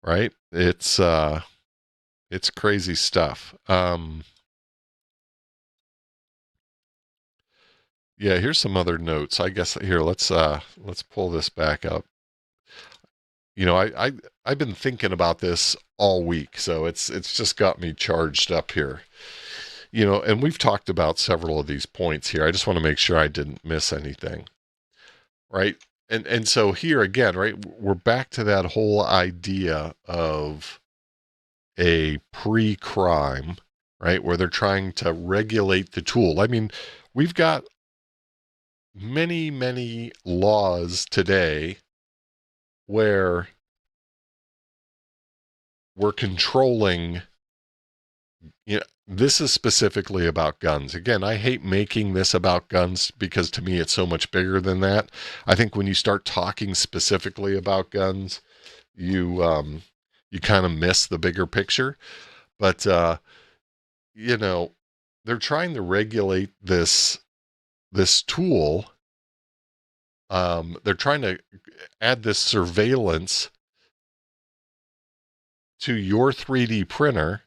right? It's crazy stuff. Yeah, here's some other notes. I guess here let's pull this back up. You know, I've been thinking about this all week, so it's just got me charged up here. You know, and we've talked about several of these points here. I just want to make sure I didn't miss anything. Right? And so here again, right, we're back to that whole idea of a pre-crime, right, where they're trying to regulate the tool. I mean, we've got many laws today where we're controlling, you know, this is specifically about guns. Again, I hate making this about guns because to me it's so much bigger than that. I think when you start talking specifically about guns, you kind of miss the bigger picture. But you know, they're trying to regulate this tool. They're trying to add this surveillance to your 3D printer,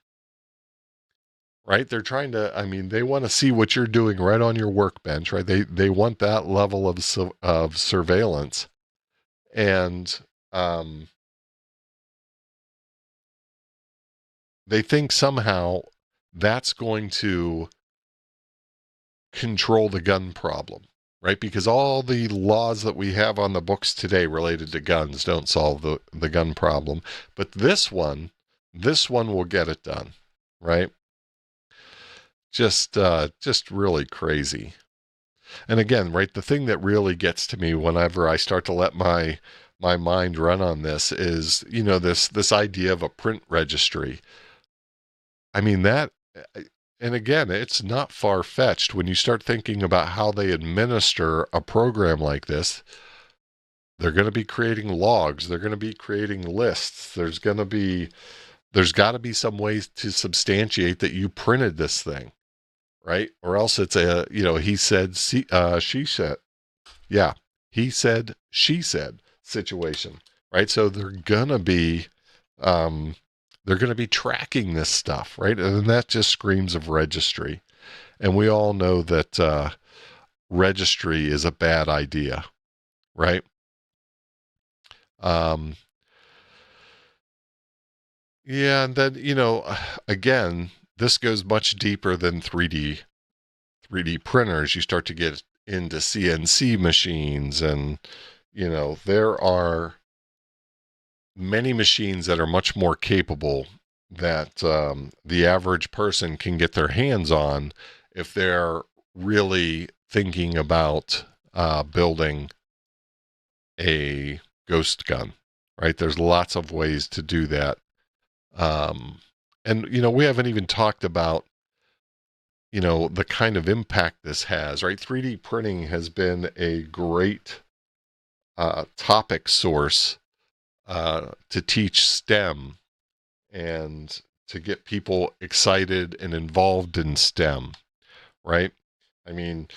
right? They're trying to, I mean, they want to see what you're doing right on your workbench, right? They want that level of surveillance. And they think somehow that's going to control the gun problem, right? Because all the laws that we have on the books today related to guns don't solve the gun problem. But this one will get it done, right? Just really crazy. And again, right, the thing that really gets to me whenever I start to let my mind run on this is, you know, this idea of a print registry. I mean, that, and again, it's not far-fetched when you start thinking about how they administer a program like this. They're going to be creating logs. They're going to be creating lists. There's got to be some ways to substantiate that you printed this thing, right? Or else it's a, you know, he said, she said. Yeah, he said, she said situation, right? So they're going to be tracking this stuff, right? And that just screams of registry. And we all know that registry is a bad idea, right? Yeah, and then, you know, again, this goes much deeper than 3D printers. You start to get into CNC machines, and, you know, there are many machines that are much more capable that the average person can get their hands on if they're really thinking about building a ghost gun, right? There's lots of ways to do that. And, you know, we haven't even talked about, you know, the kind of impact this has, right? 3D printing has been a great topic source to teach STEM and to get people excited and involved in STEM, right? I mean,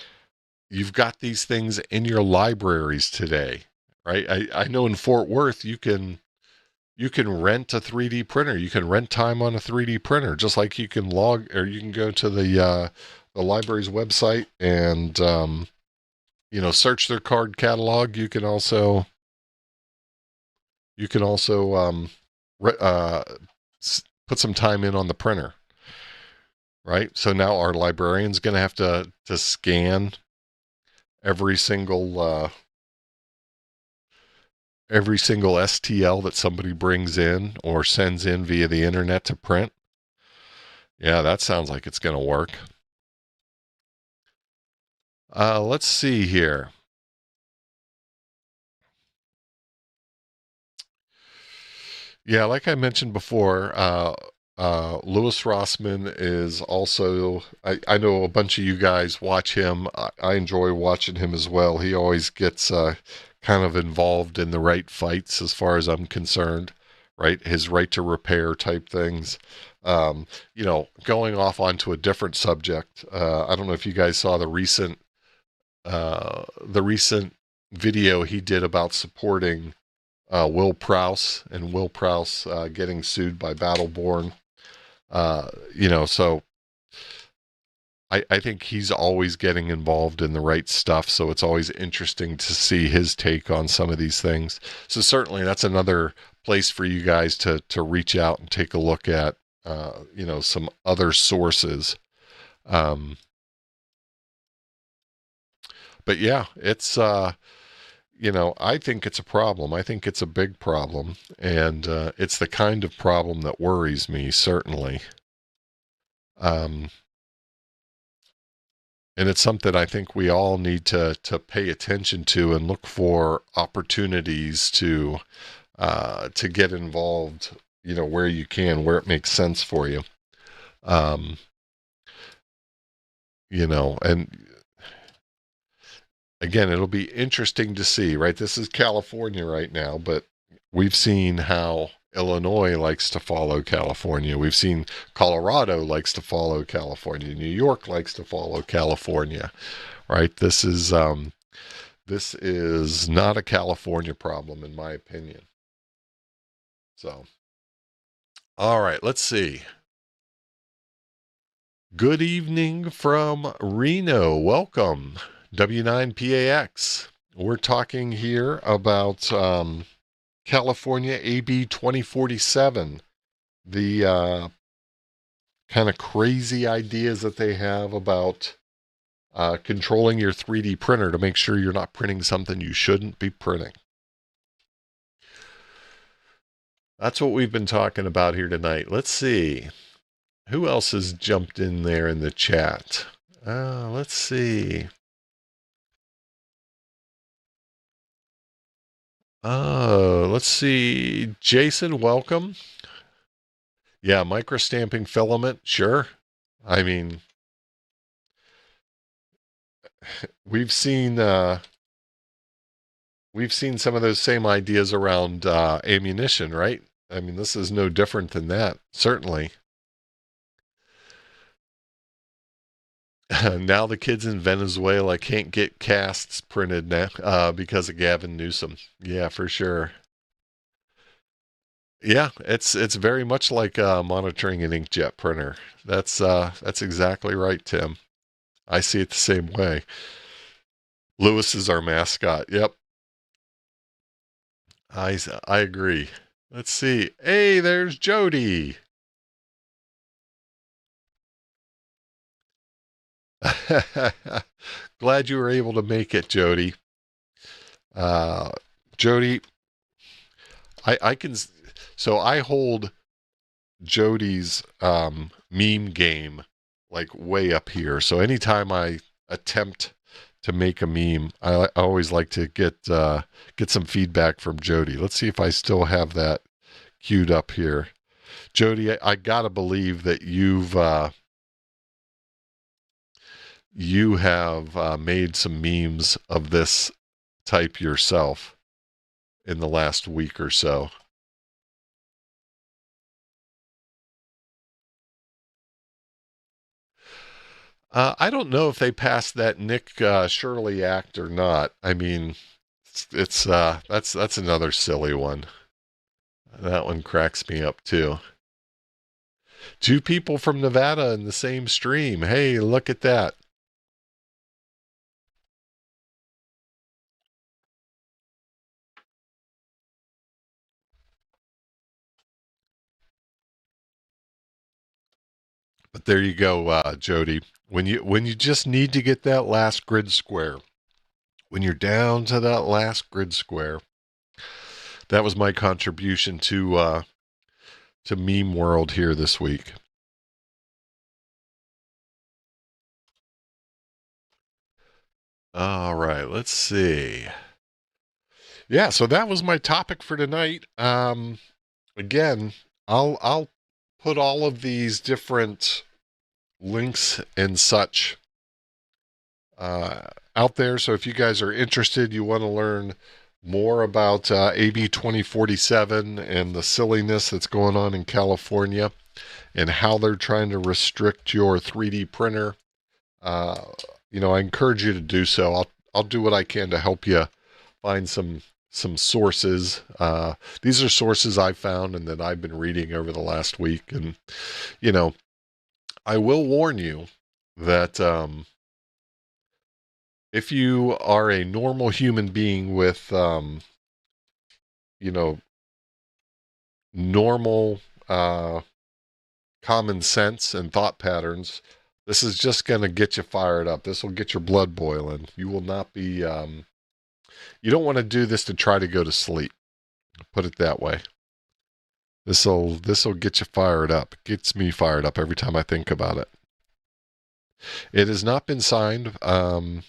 you've got these things in your libraries today, right? I know in Fort Worth, you can rent a 3D printer. You can rent time on a 3D printer, just like you can log, or you can go to the library's website and, you know, search their card catalog. You can also put some time in on the printer, right? So now our librarian's going to have to scan every single STL that somebody brings in or sends in via the internet to print. Yeah, that sounds like it's going to work. Let's see here. Yeah, like I mentioned before, Louis Rossmann is also, I know a bunch of you guys watch him. I enjoy watching him as well. He always gets kind of involved in the right fights as far as I'm concerned, right? His right to repair type things. Going off onto a different subject. I don't know if you guys saw the recent video he did about supporting Will Prowse and Will Prowse getting sued by Battleborn. So I think he's always getting involved in the right stuff. So it's always interesting to see his take on some of these things. So certainly that's another place for you guys to reach out and take a look at, some other sources. But yeah, it's, I think it's a problem. I think it's a big problem. And it's the kind of problem that worries me, certainly. And it's something I think we all need to pay attention to and look for opportunities to get involved, where you can, where it makes sense for you. And again, it'll be interesting to see, right? This is California right now, but we've seen how Illinois likes to follow California. We've seen Colorado likes to follow California. New York likes to follow California, right? This is not a California problem, in my opinion. So, all right, let's see. Good evening from Reno. Welcome, W9PAX. We're talking here about California AB 2047, the kind of crazy ideas that they have about controlling your 3D printer to make sure you're not printing something you shouldn't be printing. That's what we've been talking about here tonight. Let's see. Who else has jumped in there in the chat? Let's see. Let's see. Jason, welcome. Yeah, microstamping filament, sure. I mean, we've seen some of those same ideas around ammunition, right? I mean, this is no different than that, certainly. Now the kids in Venezuela can't get casts printed now because of Gavin Newsom. Yeah, for sure. Yeah, it's very much like monitoring an inkjet printer. That's exactly right, Tim. I see it the same way. Lewis is our mascot. Yep. I agree. Let's see. Hey, there's Jody. Glad you were able to make it, Jody. Jody, I can. So I hold Jody's meme game like way up here. So anytime I attempt to make a meme, I always like to get some feedback from Jody. Let's see if I still have that queued up here. Jody, I gotta believe that you have made some memes of this type yourself in the last week or so. I don't know if they passed that Nick Shirley Act or not. I mean, that's another silly one. That one cracks me up too. Two people from Nevada in the same stream. Hey, look at that. But there you go, Jody. When you just need to get that last grid square, when you're down to that last grid square, that was my contribution to meme world here this week. All right, let's see. Yeah, so that was my topic for tonight. Again, I'll put all of these different links and such out there. So if you guys are interested, you want to learn more about AB 2047 and the silliness that's going on in California and how they're trying to restrict your 3D printer, I encourage you to do so. I'll do what I can to help you find some sources. These are sources I found and that I've been reading over the last week. And, I will warn you that if you are a normal human being with, normal common sense and thought patterns, this is just going to get you fired up. This will get your blood boiling. You will not be, you don't want to do this to try to go to sleep. Put it that way. This'll get you fired up. It gets me fired up every time I think about it. It has not been signed. And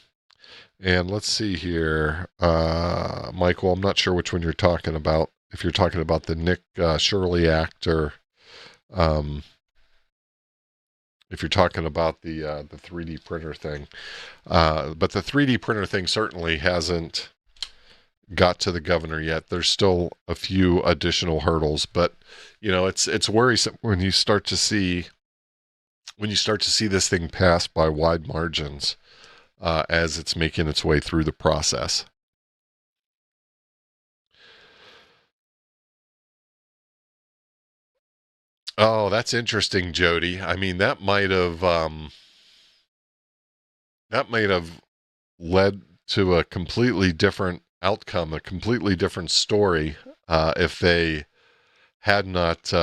let's see here. Michael, I'm not sure which one you're talking about. If you're talking about the Nick Shirley Act or if you're talking about the 3D printer thing. But the 3D printer thing certainly hasn't got to the governor yet. There's still a few additional hurdles, but it's worrisome when you start to see this thing pass by wide margins as it's making its way through the process. Oh, that's interesting, Jody. I mean, that might have led to a completely different outcome, a completely different story, if they had not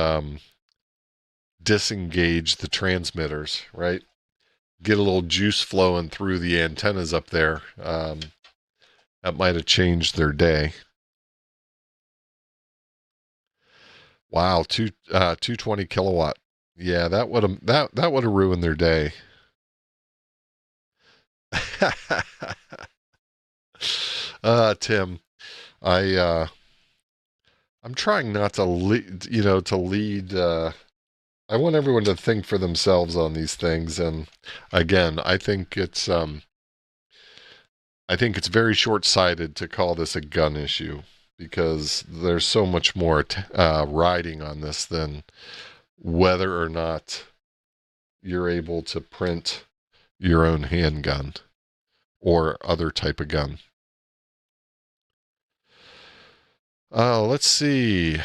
disengaged the transmitters, right? Get a little juice flowing through the antennas up there. That might have changed their day. Wow, 220 kilowatt. Yeah, that would have ruined their day. Tim, I'm trying not to lead, I want everyone to think for themselves on these things. And again, I think it's very short-sighted to call this a gun issue, because there's so much more riding on this than whether or not you're able to print your own handgun or other type of gun. Let's see.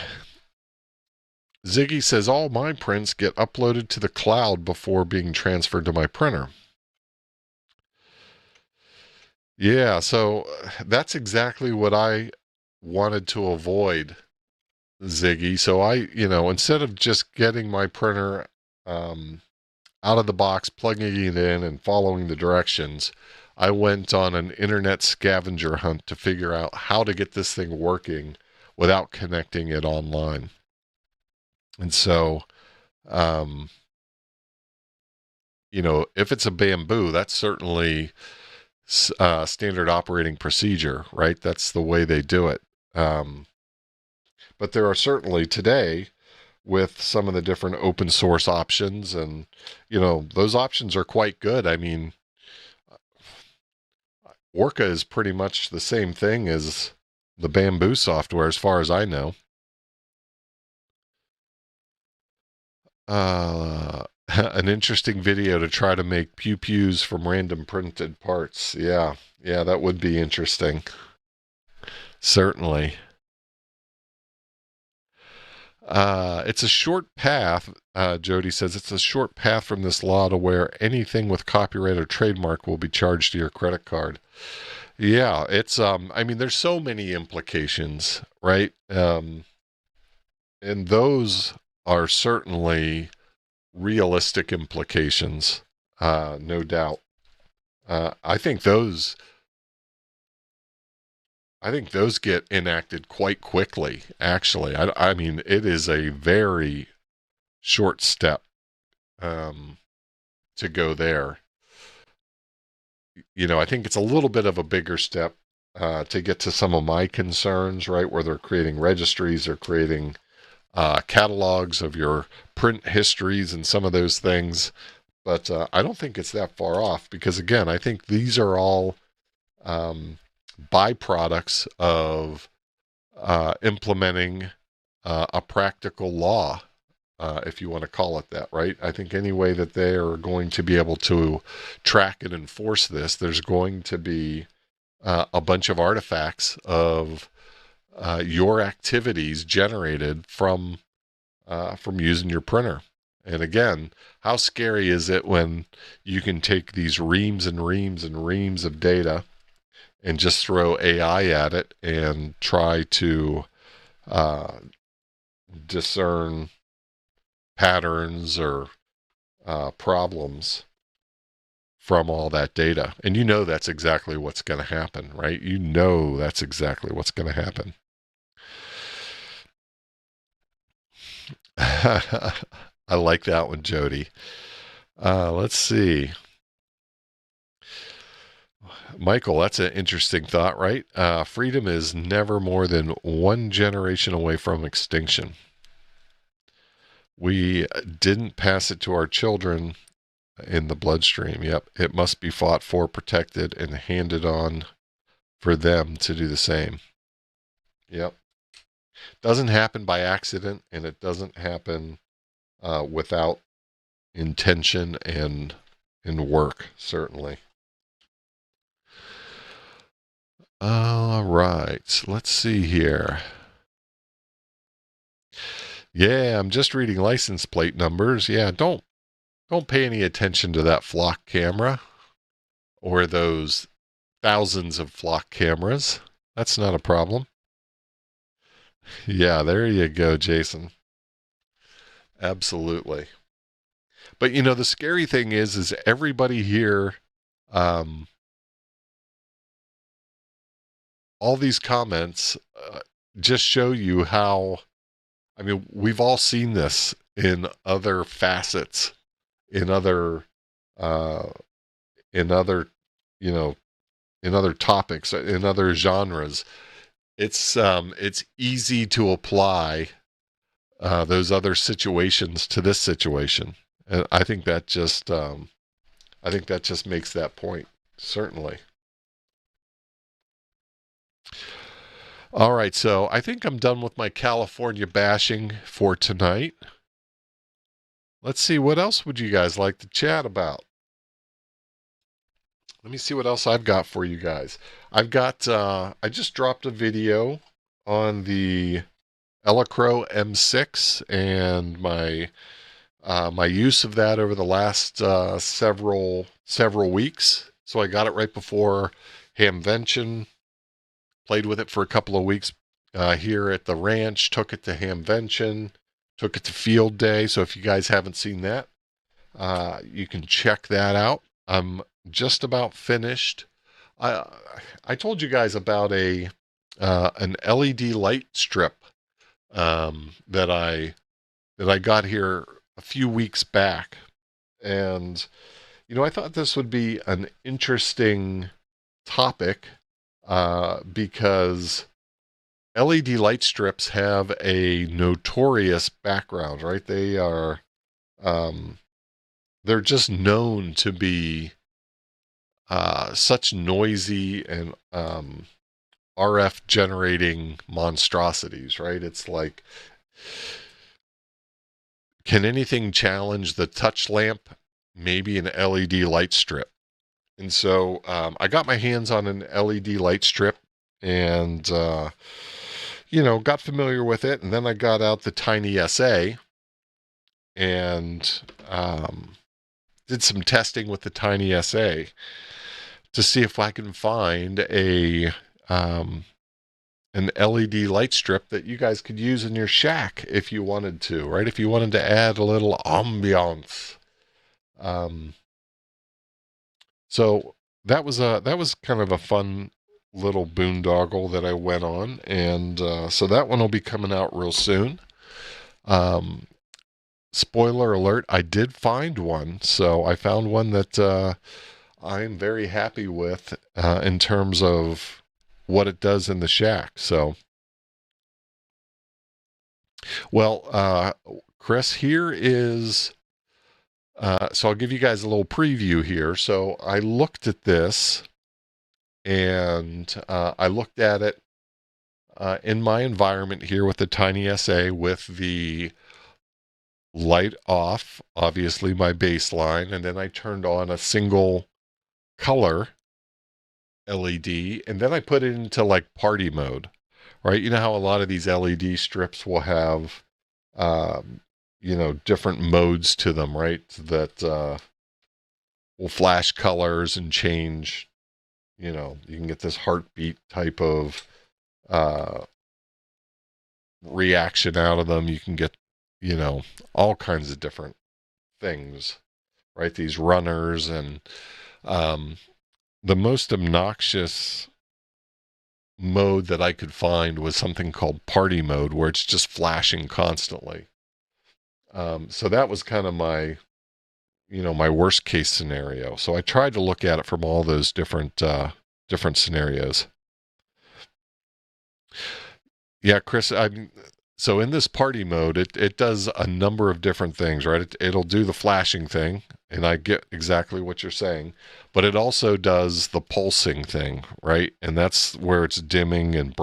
Ziggy says, all my prints get uploaded to the cloud before being transferred to my printer. Yeah, so that's exactly what I wanted to avoid, Ziggy. So I, instead of just getting my printer out of the box, plugging it in and following the directions, I went on an internet scavenger hunt to figure out how to get this thing working without connecting it online. And so, if it's a bamboo, that's certainly standard operating procedure, right? That's the way they do it. But there are certainly today, with some of the different open source options, and those options are quite good. I mean, Orca is pretty much the same thing as the bamboo software, as far as I know. An interesting video to try to make pew-pews from random printed parts. Yeah, that would be interesting. Certainly. It's a short path, Jody says, it's a short path from this law to where anything with copyright or trademark will be charged to your credit card. Yeah, it's, I mean, there's so many implications, right? And those are certainly realistic implications, no doubt. I think those get enacted quite quickly, actually. I mean, it is a very short step to go there. I think it's a little bit of a bigger step to get to some of my concerns, right, where they're creating registries or creating catalogs of your print histories and some of those things. But I don't think it's that far off, because, again, I think these are all byproducts of implementing a practical law, if you want to call it that, right? I think any way that they are going to be able to track and enforce this, there's going to be a bunch of artifacts of your activities generated from using your printer. And again, how scary is it when you can take these reams and reams and reams of data and just throw AI at it and try to discern patterns or problems from all that data. And you know that's exactly what's going to happen, right? You know that's exactly what's going to happen. I like that one, Jody. Let's see. Michael, that's an interesting thought, right? Freedom is never more than one generation away from extinction. We didn't pass it to our children in the bloodstream. Yep, it must be fought for, protected, and handed on for them to do the same. Yep. Doesn't happen by accident, and it doesn't happen without intention and work, certainly. All right, let's see here. Yeah, I'm just reading license plate numbers. Yeah, don't pay any attention to that flock camera or those thousands of flock cameras. That's not a problem. Yeah, there you go, Jason. Absolutely. But you know, the scary thing is everybody here, all these comments just show you how, I mean, we've all seen this in other facets, in other, you know, in other topics, in other genres. It's easy to apply those other situations to this situation, and I think that just makes that point, certainly. All right, so I think I'm done with my California bashing for tonight. Let's see, what else would you guys like to chat about? Let me see what else I've got for you guys. I've got, I just dropped a video on the LilyGo M6 and my use of that over the last several weeks. So I got it right before Hamvention, played with it for a couple of weeks here at the ranch, took it to Hamvention, took it to Field Day. So if you guys haven't seen that, you can check that out. I'm just about finished. I told you guys about an LED light strip that I got here a few weeks back, and you know, I thought this would be an interesting topic because LED light strips have a notorious background, right? They are they're just known to be such noisy and RF generating monstrosities, right? It's like, can anything challenge the touch lamp? Maybe an LED light strip. And so I got my hands on an LED light strip and, you know, got familiar with it. And then I got out the Tiny SA and did some testing with the Tiny SA to see if I can find an LED light strip that you guys could use in your shack if you wanted to, right? If you wanted to add a little ambiance. So that was kind of a fun little boondoggle that I went on, and so that one will be coming out real soon. Spoiler alert, I did find one. So I found one that I'm very happy with in terms of what it does in the shack. So, well, Chris, here is, so I'll give you guys a little preview here. So I looked at this and I looked at it in my environment here with the tiny SA with the light off, obviously my baseline, and then I turned on a single color LED, and then I put it into like party mode, right? You know how a lot of these LED strips will have, different modes to them, right? That will flash colors and change, you can get this heartbeat type of reaction out of them. You can get, all kinds of different things, right? These runners and the most obnoxious mode that I could find was something called party mode, where it's just flashing constantly. So that was kind of my, my worst case scenario. So I tried to look at it from all those different scenarios. Yeah, Chris, so in this party mode, it does a number of different things, right? It'll do the flashing thing, and I get exactly what you're saying, but it also does the pulsing thing, right? And that's where it's dimming and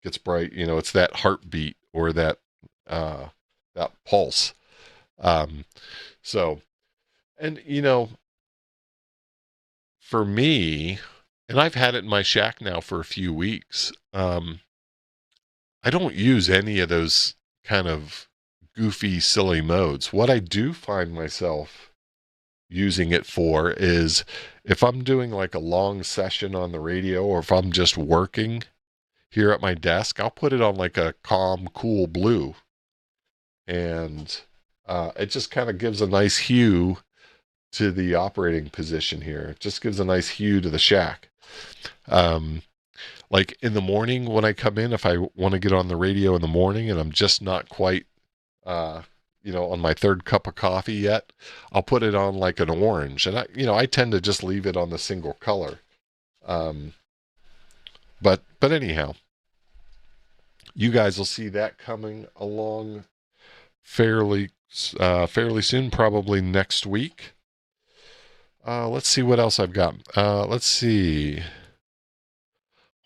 gets bright. It's that heartbeat or that pulse. So, and for me, and I've had it in my shack now for a few weeks. I don't use any of those kind of goofy, silly modes. What I do find myself using it for is if I'm doing like a long session on the radio, or if I'm just working here at my desk, I'll put it on like a calm, cool blue. And it just kind of gives a nice hue to the operating position here. It just gives a nice hue to the shack. Like in the morning when I come in, if I want to get on the radio in the morning and I'm just not quite, on my third cup of coffee yet, I'll put it on like an orange. And I tend to just leave it on the single color. But anyhow, you guys will see that coming along fairly soon, probably next week. Let's see what else I've got. Let's see.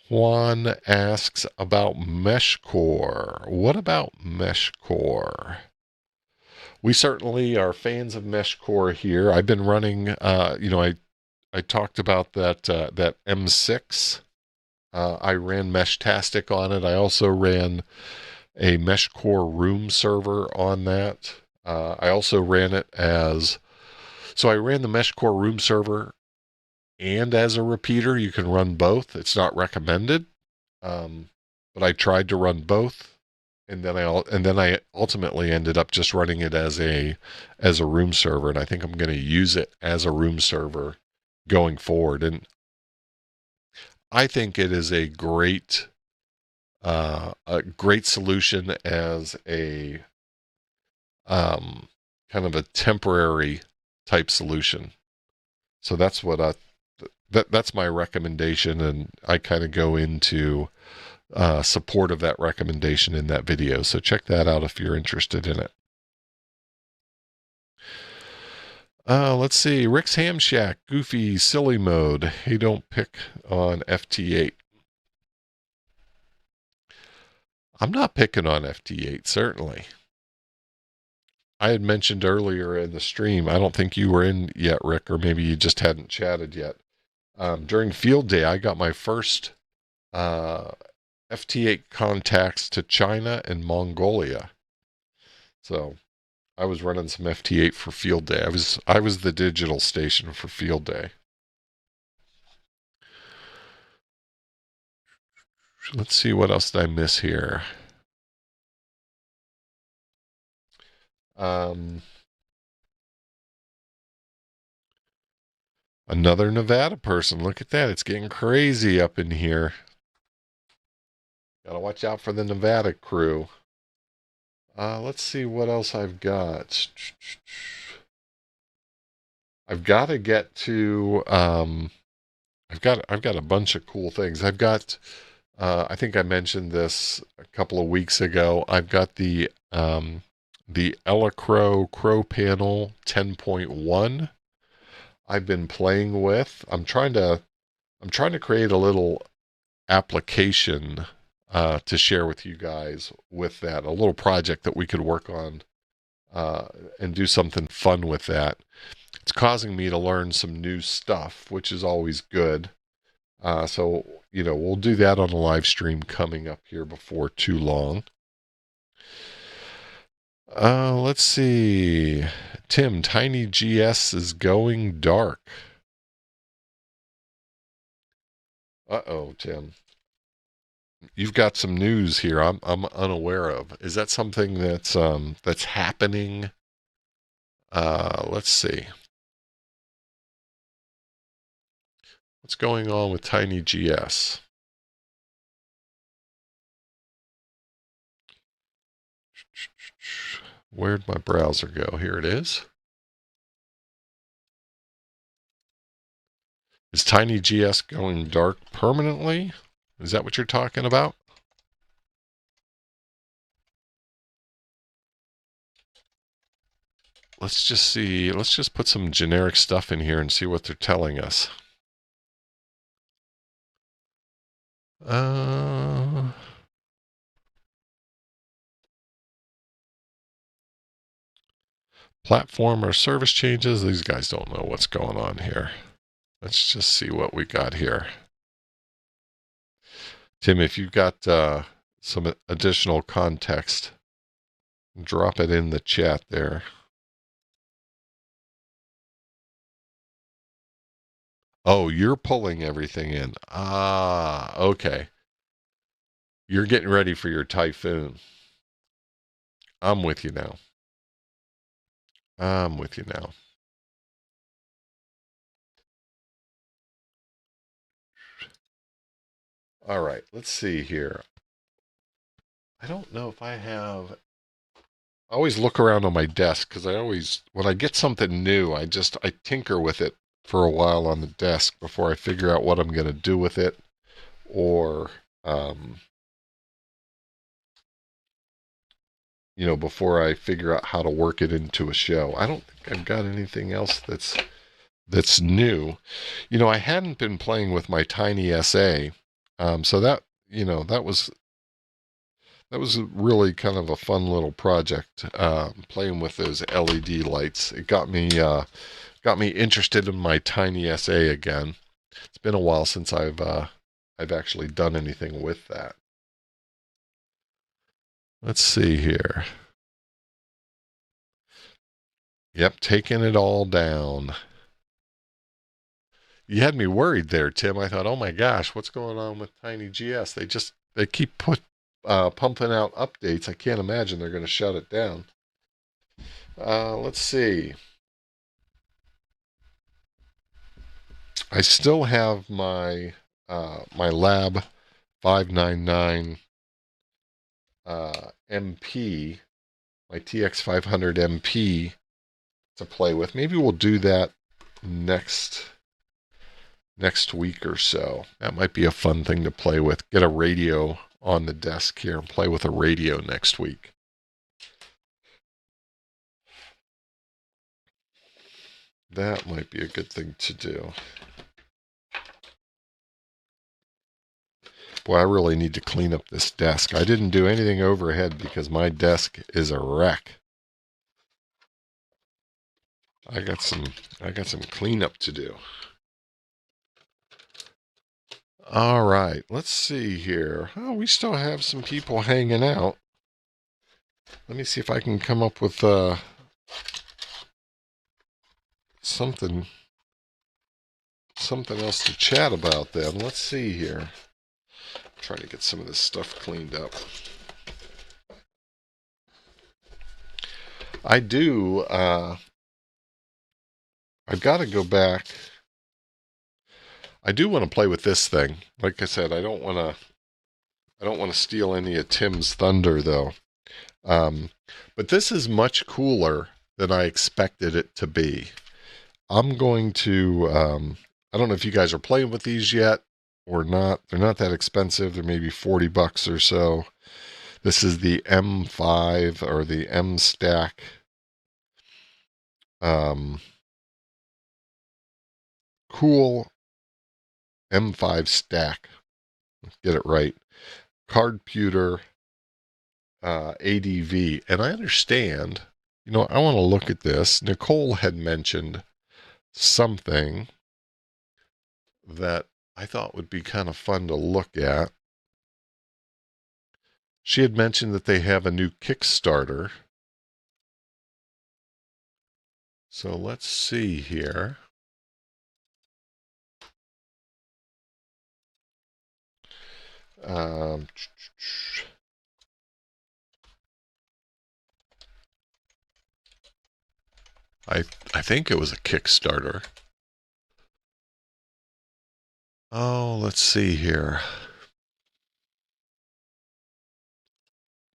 Juan asks about MeshCore. What about MeshCore? We certainly are fans of MeshCore here. I've been running, I talked about that M6. I ran Meshtastic on it. I also ran a MeshCore room server on that. I also ran it so I ran the MeshCore room server and as a repeater. You can run both. It's not recommended, but I tried to run both, and then I ultimately ended up just running it as a room server, and I think I'm going to use it as a room server going forward. And I think it is a great solution as a kind of a temporary type solution. So that's what that's my recommendation, and I kind of go into support of that recommendation in that video. So check that out if you're interested in it. Let's see. Rick's Ham Shack, goofy, silly mode. Hey, don't pick on FT8. I'm not picking on FT8, certainly. I had mentioned earlier in the stream, I don't think you were in yet, Rick, or maybe you just hadn't chatted yet. During field day, I got my first FT8 contacts to China and Mongolia. So I was running some FT8 for field day. I was the digital station for field day. Let's see, what else did I miss here? Another Nevada person. Look at that. It's getting crazy up in here. Gotta watch out for the Nevada crew. Let's see what else I've got. I've got to get to, I've got a bunch of cool things. I've got, I think I mentioned this a couple of weeks ago. I've got the LilyGo Crow Panel 10.1 I've been playing with. I'm trying to I'm trying to create a little application to share with you guys with that, a little project that we could work on and do something fun with that. It's causing me to learn some new stuff, which is always good. So, we'll do that on a live stream coming up here before too long. Let's see. Tim, TinyGS is going dark. Uh-oh, Tim. You've got some news here I'm unaware of. Is that something that's happening? Let's see. What's going on with TinyGS? Where'd my browser go? Here it is. Is TinyGS going dark permanently? Is that what you're talking about? Let's just see. Let's just put some generic stuff in here and see what they're telling us. Platform or service changes. These guys don't know what's going on here. Let's just see what we got here. Tim, if you've got some additional context, drop it in the chat there. Oh, you're pulling everything in. Ah, okay. You're getting ready for your typhoon. I'm with you now. I'm with you now. All right, let's see here. I don't know if I have... I always look around on my desk because when I get something new, I tinker with it for a while on the desk before I figure out what I'm going to do with it, or, before I figure out how to work it into a show. I don't think I've got anything else that's new. I hadn't been playing with my Tiny SA, so that was really kind of a fun little project, playing with those LED lights. It got me interested in my Tiny SA again. It's been a while since I've actually done anything with that. Let's see here. Yep, taking it all down. You had me worried there, Tim. I thought, oh my gosh, what's going on with TinyGS? They keep pumping out updates. I can't imagine they're going to shut it down. Let's see. I still have my my Lab 599 MP, my TX500 MP to play with. Maybe we'll do that next week or so. That might be a fun thing to play with. Get a radio on the desk here and play with a radio next week. That might be a good thing to do. Boy, I really need to clean up this desk. I didn't do anything overhead because my desk is a wreck. I got some cleanup to do. All right, let's see here. Oh, we still have some people hanging out. Let me see if I can come up with something else to chat about then. Let's see here. I'm trying to get some of this stuff cleaned up. I've got to go back. I do want to play with this thing. Like I said, I don't want to steal any of Tim's thunder though. But this is much cooler than I expected it to be. I'm going to, I don't know if you guys are playing with these yet or not. They're not that expensive. They're maybe $40 or so. This is the M5 or the M Stack. Cool M5 stack. Get it right. Cardputer ADV. And I understand, I want to look at this. Nicole had mentioned something that I thought would be kind of fun to look at. She had mentioned that they have a new Kickstarter. So let's see here. I think it was a Kickstarter. Oh, let's see here.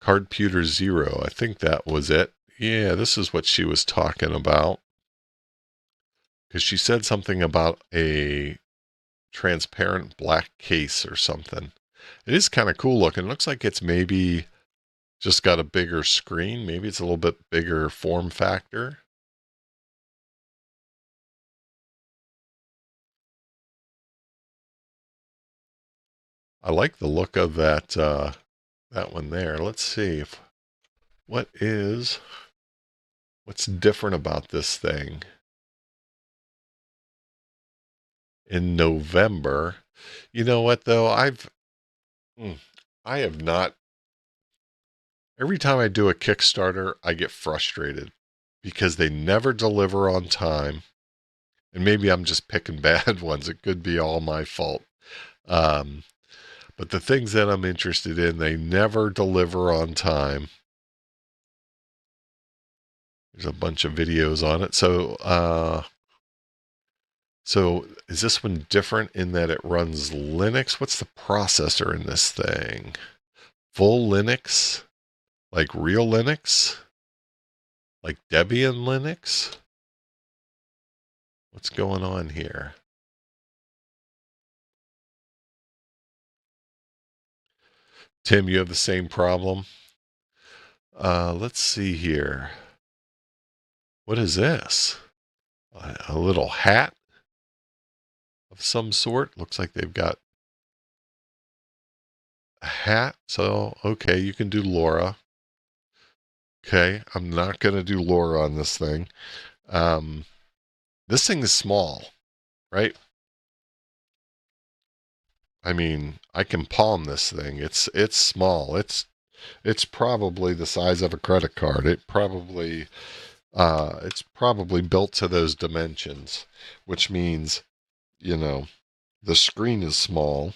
Cardputer Zero. I think that was it. Yeah, this is what she was talking about. Because she said something about a transparent black case or something. It is kind of cool looking. It looks like it's maybe just got a bigger screen. Maybe it's a little bit bigger form factor. I like the look of that that one there. Let's see if what's different about this thing. In November, you know what though? I have not. Every time I do a Kickstarter, I get frustrated because they never deliver on time. And maybe I'm just picking bad ones. It could be all my fault. But the things that I'm interested in, they never deliver on time. There's a bunch of videos on it. So is this one different in that it runs Linux? What's the processor in this thing? Full Linux? Like real Linux? Like Debian Linux? What's going on here? Tim, you have the same problem? Let's see here. What is this? A little hat of some sort. Looks like they've got a hat. So, okay, you can do Laura. Okay, I'm not going to do Laura on this thing. This thing is small, right? I mean, I can palm this thing. It's small. It's probably the size of a credit card. It's probably built to those dimensions, which means, the screen is small,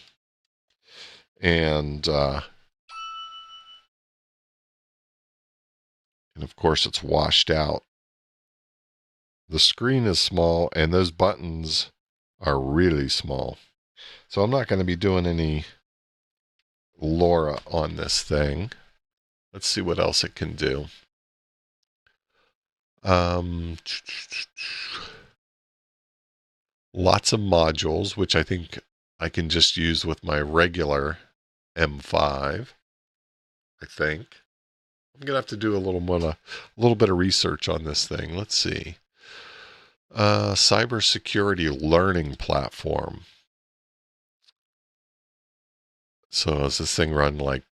and of course it's washed out. The screen is small, and those buttons are really small. So I'm not going to be doing any LoRa on this thing. Let's see what else it can do. Lots of modules, which I think I can just use with my regular M5. I think I'm gonna have to do a little bit of research on this thing. Let's see. Cybersecurity learning platform. So does this thing run like?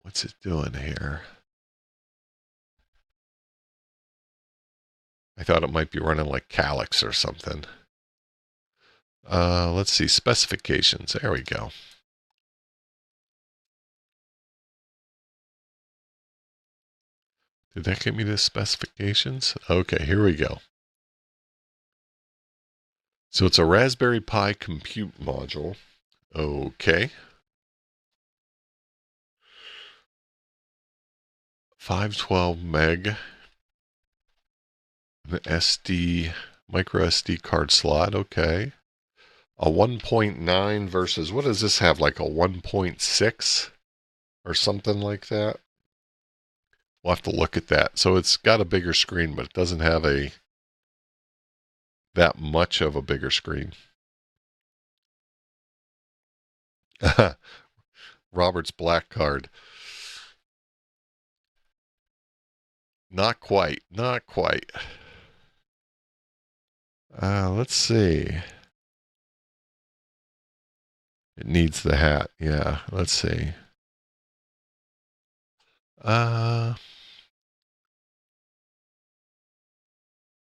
What's it doing here? I thought it might be running like Calyx or something. Let's see, specifications. There we go. Did that get me the specifications? Okay, here we go. So it's a Raspberry Pi compute module. Okay. 512 meg. An micro SD card slot. Okay. A 1.9 versus, what does this have? Like a 1.6 or something like that? We'll have to look at that. So it's got a bigger screen, but it doesn't have that much of a bigger screen. Robert's black card. Not quite. Let's see. It needs the hat. Yeah, let's see.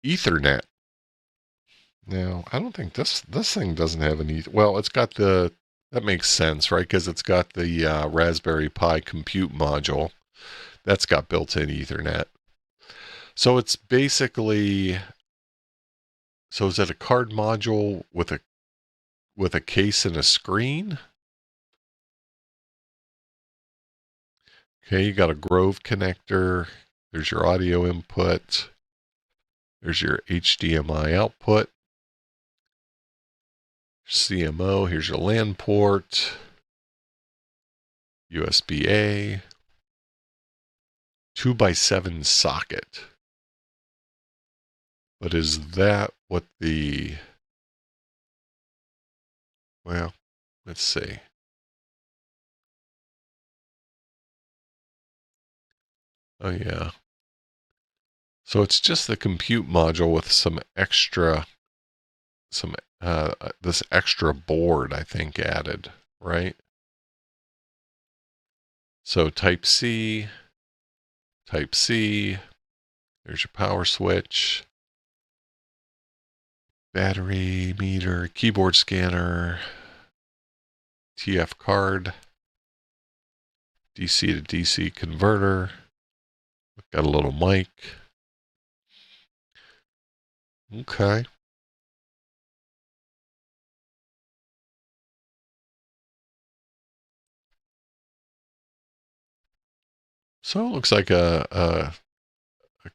Ethernet. Now, I don't think this thing doesn't have an well, it's got the, that makes sense, right? Because it's got the Raspberry Pi compute module. That's got built-in Ethernet. So it's basically, so is it a card module with a case and a screen? Okay, you got a Grove connector. There's your audio input. There's your HDMI output. CMO, here's your LAN port. USB-A. 2x7 socket. But is that what the, well, let's see. Oh yeah. So it's just the compute module with some extra, this extra board, I think, added, right? So Type C, there's your power switch, battery meter, keyboard scanner, TF card, DC to DC converter, got a little mic. Okay. So it looks like a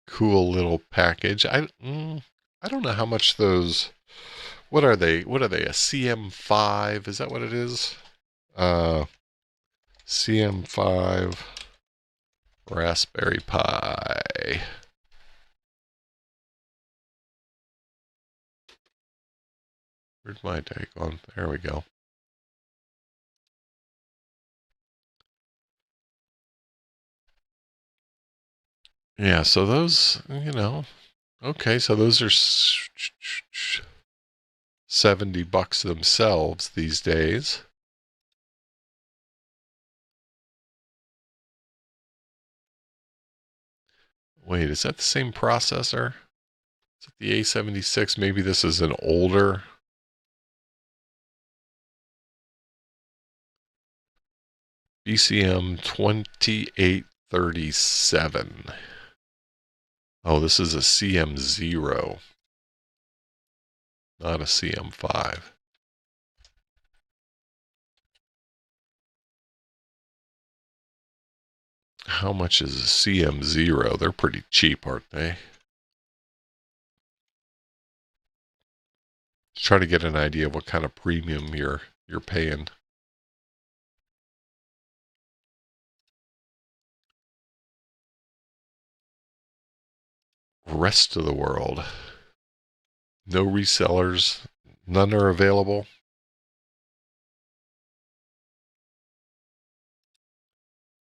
cool little package. I don't know how much those, what are they? What are they? A CM5? Is that what it is? CM5 Raspberry Pi. Where's my tag on? There we go. Yeah, so those, you know, okay, so those are $70 themselves these days. Wait, is that the same processor? Is it the A76? Maybe this is an older. BCM 2837. Oh, this is a CM0, not a CM5. How much is a CM0? They're pretty cheap, aren't they? Just try to get an idea of what kind of premium you're paying. Rest of the world. No resellers. None are available.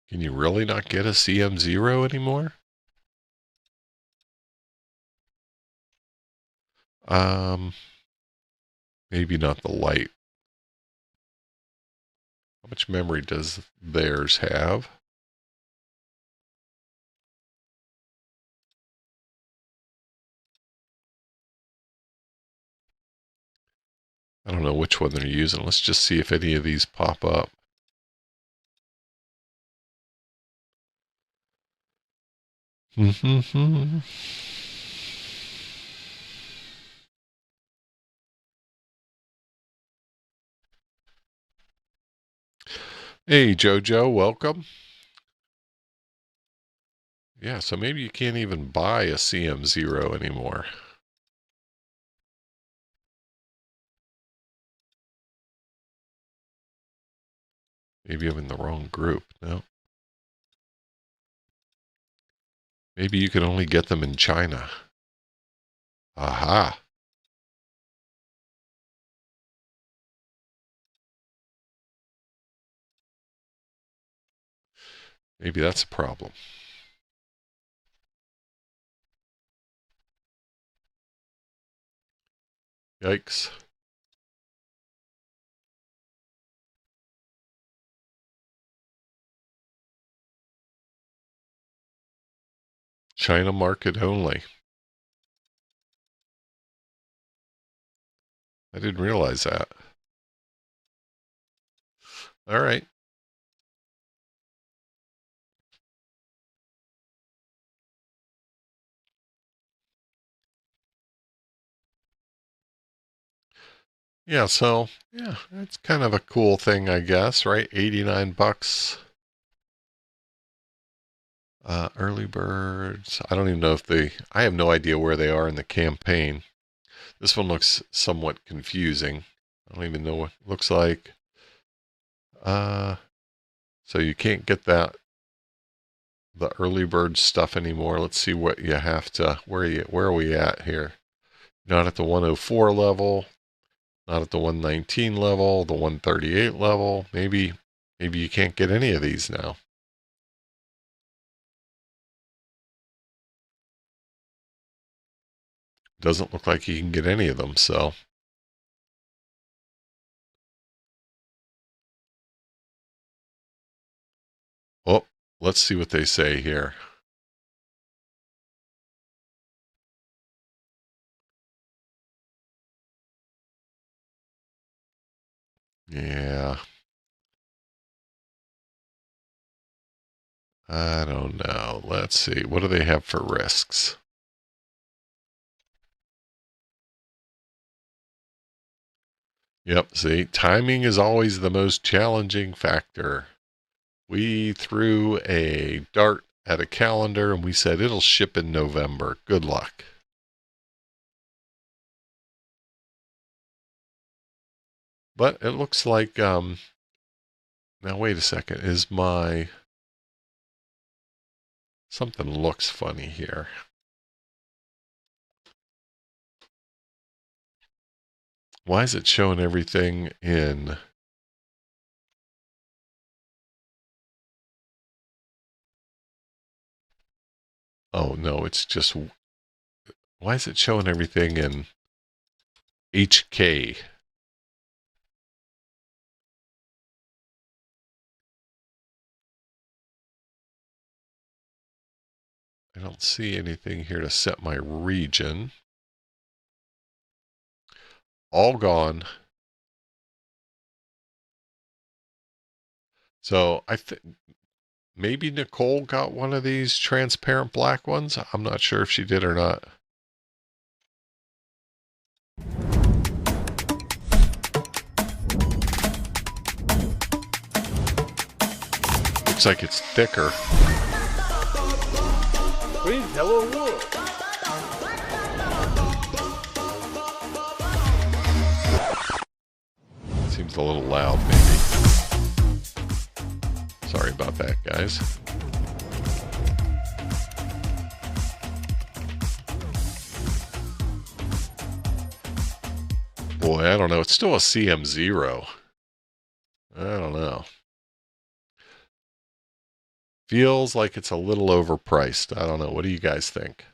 Can you really not get a CM0 anymore? Maybe not the light. How much memory does theirs have? I don't know which one they're using. Let's just see if any of these pop up. Hey, Jojo, welcome. Yeah, so maybe you can't even buy a CM0 anymore. Maybe I'm in the wrong group. No. Maybe you can only get them in China. Aha. Maybe that's a problem. Yikes. China market only. I didn't realize that. All right. Yeah, so yeah, it's kind of a cool thing, I guess, right? 89 bucks. Early birds. I don't even know if I have no idea where they are in the campaign. This one looks somewhat confusing. I don't even know what it looks like. So you can't get the early bird stuff anymore. Let's see what you have to, where are we at here? Not at the 104 level, not at the 119 level, the 138 level. Maybe you can't get any of these now. Doesn't look like you can get any of them, so. Oh, let's see what they say here. Yeah. I don't know. Let's see. What do they have for risks? Yep, see, timing is always the most challenging factor. We threw a dart at a calendar and we said it'll ship in November. Good luck. But it looks like, now wait a second, something looks funny here. Why is it showing everything in? Oh no, it's just, why is it showing everything in HK? I don't see anything here to set my region. All gone. So I think maybe Nicole got one of these transparent black ones. I'm not sure if she did or not. Looks like it's thicker. Please, hello world. Seems a little loud, maybe. Sorry about that, guys. Boy, I don't know. It's still a CM0. I don't know. Feels like it's a little overpriced. I don't know. What do you guys think?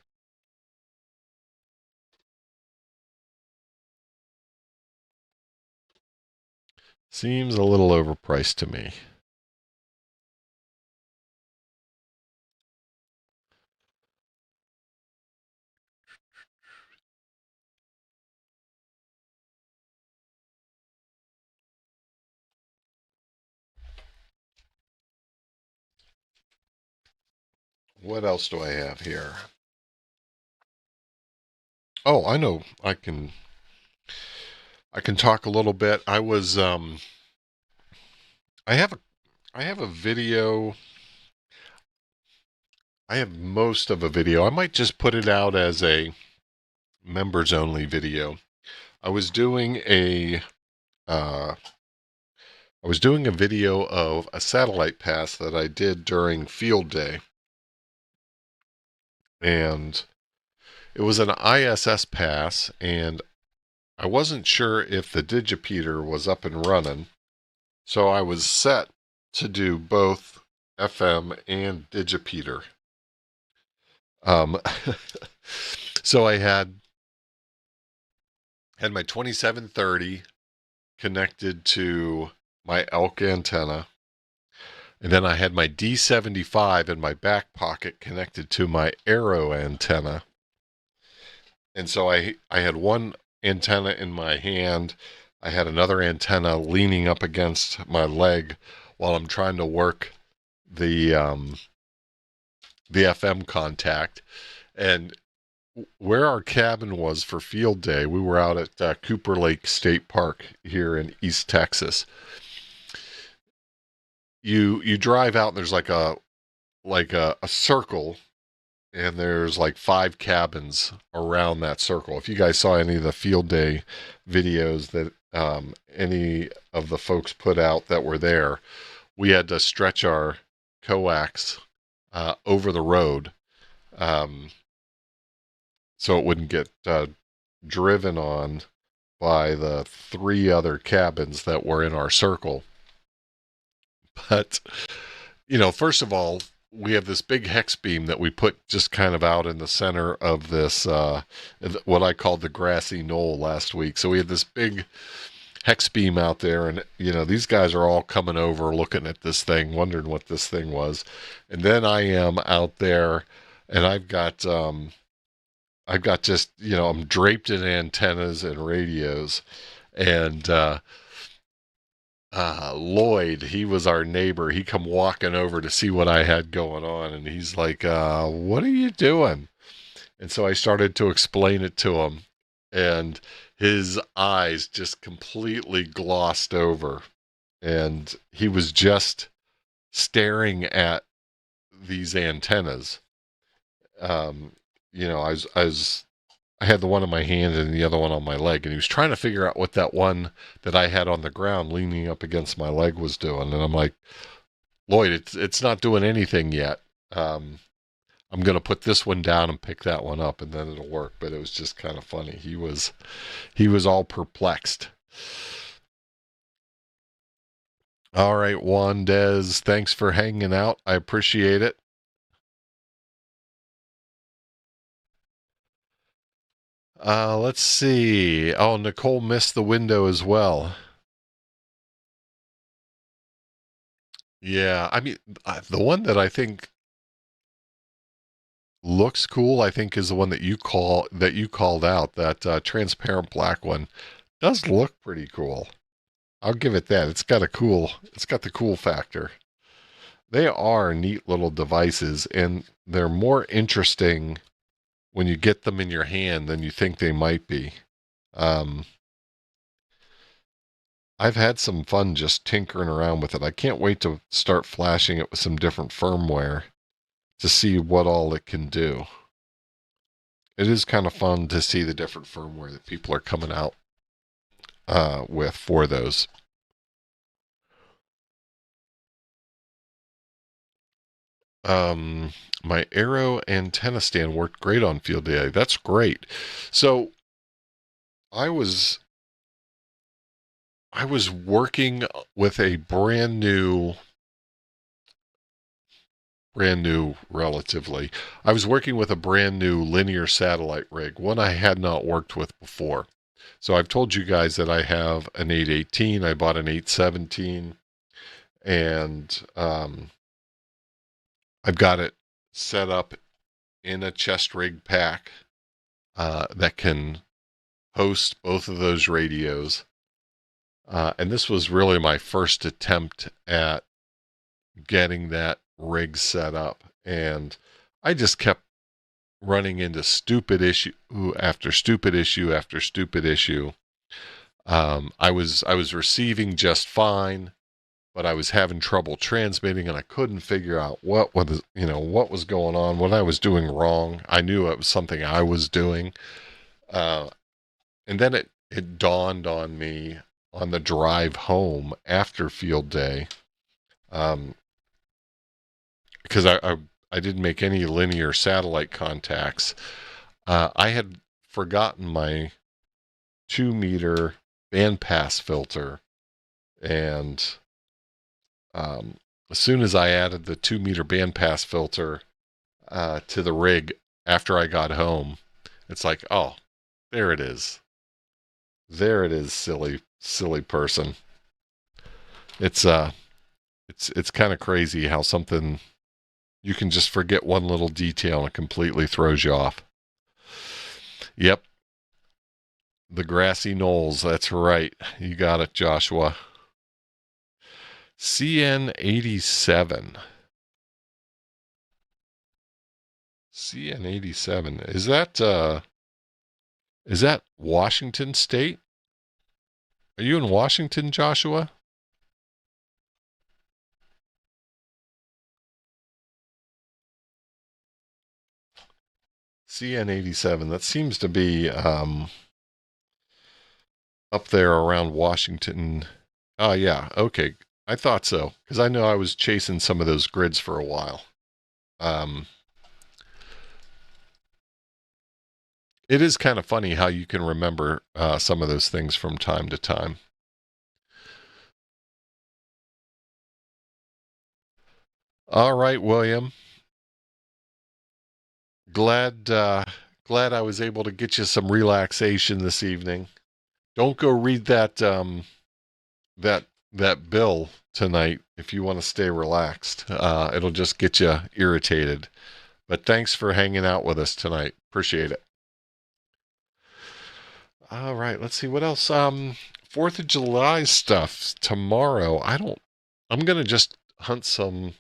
Seems a little overpriced to me. What else do I have here? Oh, I know. I can talk a little bit. I have a video. I have most of a video. I might just put it out as a members only video. I was doing a video of a satellite pass that I did during field day. And it was an ISS pass, and I wasn't sure if the digipeater was up and running. So I was set to do both FM and digipeater. So I had Had my 2730 connected to my elk antenna. And then I had my D75 in my back pocket connected to my ARRL antenna. And so I had one antenna in my hand. I had another antenna leaning up against my leg while I'm trying to work the FM contact. And where our cabin was for field day, we were out at Cooper Lake State Park here in East Texas. You drive out and there's like a circle, and there's like 5 cabins around that circle. If you guys saw any of the field day videos that any of the folks put out that were there, we had to stretch our coax over the road so it wouldn't get driven on by the 3 other cabins that were in our circle. But, first of all, we have this big hex beam that we put just kind of out in the center of this, what I called the grassy knoll last week. So we had this big hex beam out there, and, these guys are all coming over looking at this thing, wondering what this thing was. And then I am out there, and I've got just, I'm draped in antennas and radios, and, Lloyd, he was our neighbor. He come walking over to see what I had going on, and he's like, what are you doing? And so I started to explain it to him, and his eyes just completely glossed over, and he was just staring at these antennas. I had the one in my hand and the other one on my leg, and he was trying to figure out what that one that I had on the ground leaning up against my leg was doing. And I'm like, Lloyd, it's not doing anything yet. I'm going to put this one down and pick that one up, and then it'll work. But it was just kind of funny. He was all perplexed. All right, Juan Des, thanks for hanging out. I appreciate it. Let's see. Oh, Nicole missed the window as well. Yeah, I mean, the one that I think looks cool, I think, is the one that you called out. That transparent black one does look pretty cool. I'll give it that. It's got the cool factor. They are neat little devices, and they're more interesting when you get them in your hand than you think they might be. I've had some fun just tinkering around with it. I can't wait to start flashing it with some different firmware to see what all it can do. It is kind of fun to see the different firmware that people are coming out with for those. My ARRL antenna stand worked great on field day. That's great. So I was working with a brand new relatively. I was working with a brand new linear satellite rig, one I had not worked with before. So I've told you guys that I have an 818. I bought an 817, and I've got it set up in a chest rig pack that can host both of those radios. And this was really my first attempt at getting that rig set up. And I just kept running into stupid issue after stupid issue after stupid issue. I was receiving just fine, but I was having trouble transmitting, and I couldn't figure out what was going on, what I was doing wrong. I knew it was something I was doing. And then it dawned on me on the drive home after field day, because I didn't make any linear satellite contacts. I had forgotten my 2-meter bandpass filter, and as soon as I added the 2-meter bandpass filter to the rig after I got home, it's like, oh, there it is. There it is, silly person. It's kind of crazy how something, you can just forget one little detail and it completely throws you off. Yep. The grassy knolls. That's right. You got it, Joshua. CN87. CN87. Is that Washington State? Are you in Washington, Joshua? CN87. That seems to be up there around Washington. Oh, yeah. Okay. I thought so, because I know I was chasing some of those grids for a while. It is kind of funny how you can remember some of those things from time to time. All right, William. Glad I was able to get you some relaxation this evening. Don't go read that that bill tonight if you want to stay relaxed. It'll just get you irritated. But thanks for hanging out with us tonight. Appreciate it. All right, let's see what else. 4th of July stuff tomorrow. I'm gonna just hunt some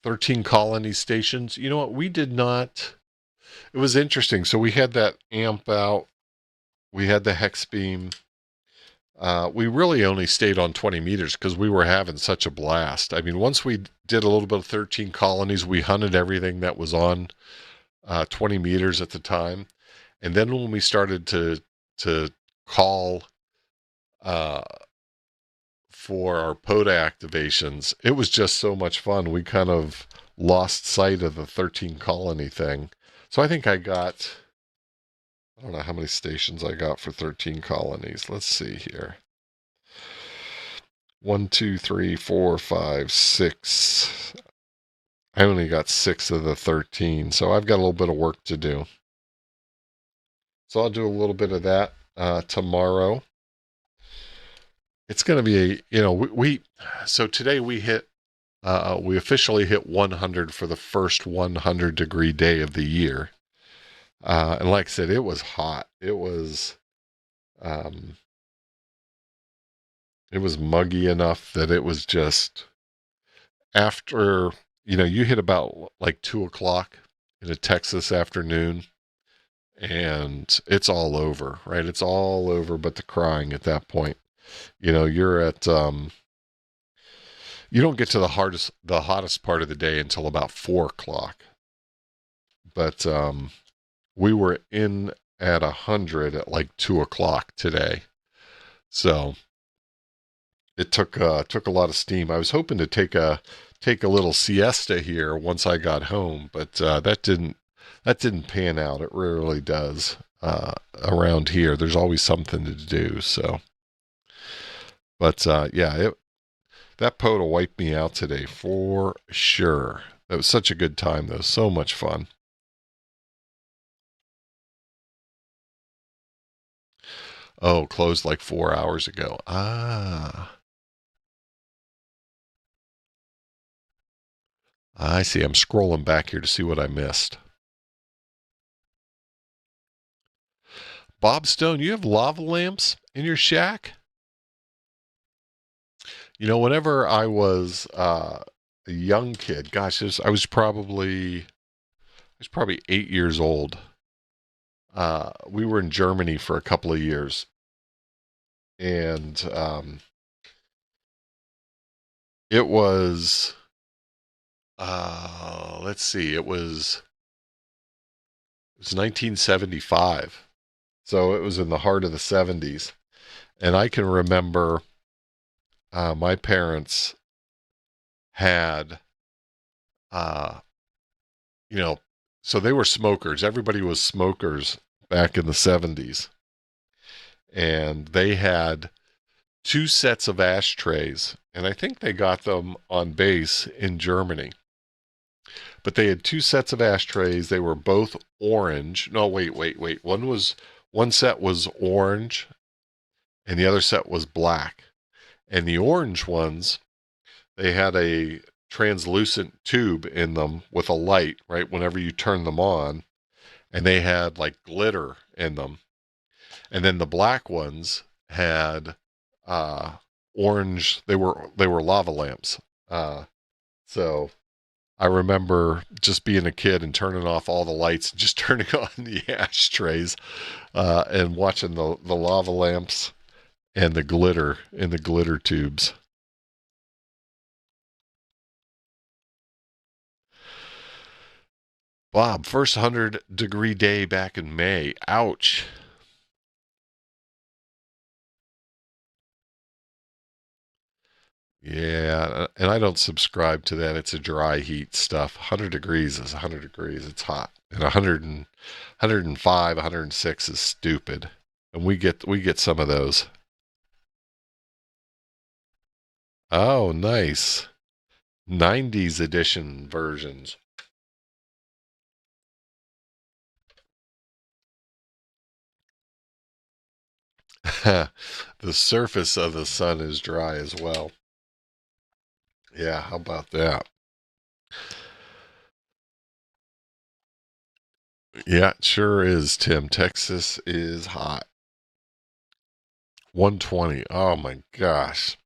13 colony stations. You know what? We did not. It was interesting. So we had that amp out. We had the hex beam. We really only stayed on 20 meters because we were having such a blast. I mean, once we did a little bit of 13 colonies, we hunted everything that was on 20 meters at the time. And then when we started to call for our POTA activations, it was just so much fun. We kind of lost sight of the 13 colony thing. So I think I don't know how many stations I got for 13 colonies. Let's see here. 1, 2, 3, 4, 5, 6. I only got 6 of the 13, so I've got a little bit of work to do. So I'll do a little bit of that tomorrow. It's going to be so today we officially hit 100 for the first 100-degree day of the year. And like I said, it was hot. It was muggy enough that it was just after, you hit about like 2:00 in a Texas afternoon and it's all over, right? It's all over but the crying at that point. You're at, you don't get to the hottest part of the day until about 4:00. But we were in at 100 at like 2:00 today. So it took a lot of steam. I was hoping to take a little siesta here once I got home, but that didn't pan out. It rarely does around here. There's always something to do. So, but that POTA wiped me out today for sure. That was such a good time though. So much fun. Oh, closed like 4 hours ago. Ah. I see. I'm scrolling back here to see what I missed. Bob Stone, you have lava lamps in your shack? Whenever I was a young kid, gosh, I was probably 8 years old. We were in Germany for a couple of years. And it was, let's see, it was 1975. So it was in the heart of the 70s. And I can remember my parents had, so they were smokers. Everybody was smokers back in the 70s. And they had 2 sets of ashtrays. And I think they got them on base in Germany. But they had 2 sets of ashtrays. They were both orange. No, wait. One was One set was orange and the other set was black. And the orange ones, they had a translucent tube in them with a light, right, whenever you turn them on. And they had like glitter in them. And then the black ones had orange, they were lava lamps. So I remember just being a kid and turning off all the lights and just turning on the ashtrays and watching the lava lamps and the glitter in the glitter tubes. Bob, first 100-degree day back in May. Ouch. Yeah, and I don't subscribe to that. It's a dry heat stuff. 100 degrees is 100 degrees. It's hot. And 105, 106 is stupid. And we get some of those. Oh, nice. 90s edition versions. The surface of the sun is dry as well. Yeah, how about that? Yeah, it sure is, Tim. Texas is hot. 120. Oh my gosh.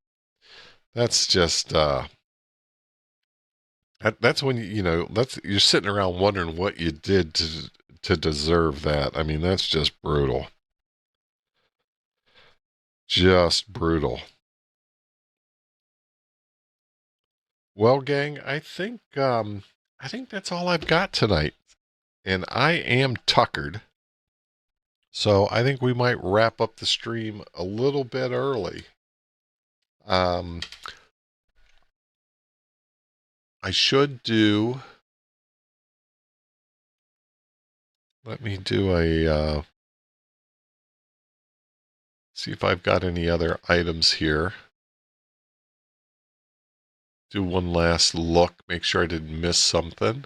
That's just that's when you're sitting around wondering what you did to deserve that. I mean, that's just brutal. Just brutal. Well, gang, I think that's all I've got tonight. And I am tuckered. So I think we might wrap up the stream a little bit early. I should do. Let me do a. See if I've got any other items here. Do one last look. Make sure I didn't miss something.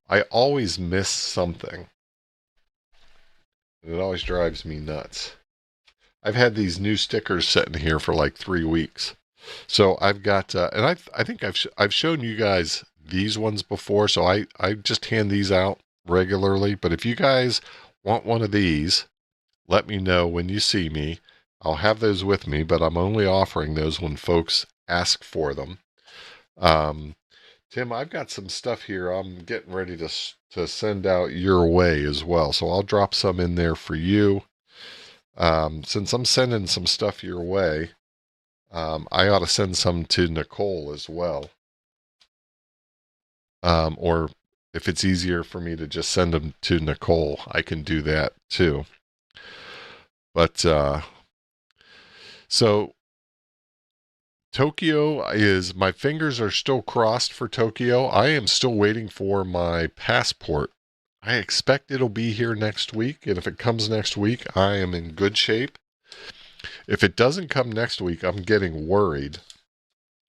I always miss something. It always drives me nuts. I've had these new stickers sitting here for like 3 weeks. So I've got, and I think I've shown you guys these ones before. So I just hand these out regularly. But if you guys want one of these, let me know when you see me. I'll have those with me, but I'm only offering those when folks ask for them. Tim, I've got some stuff here I'm getting ready to send out your way as well. So I'll drop some in there for you. Since I'm sending some stuff your way, I ought to send some to Nicole as well. Or if it's easier for me to just send them to Nicole, I can do that too. But so Tokyo my fingers are still crossed for Tokyo. I am still waiting for my passport. I expect it'll be here next week. And if it comes next week, I am in good shape. If it doesn't come next week, I'm getting worried.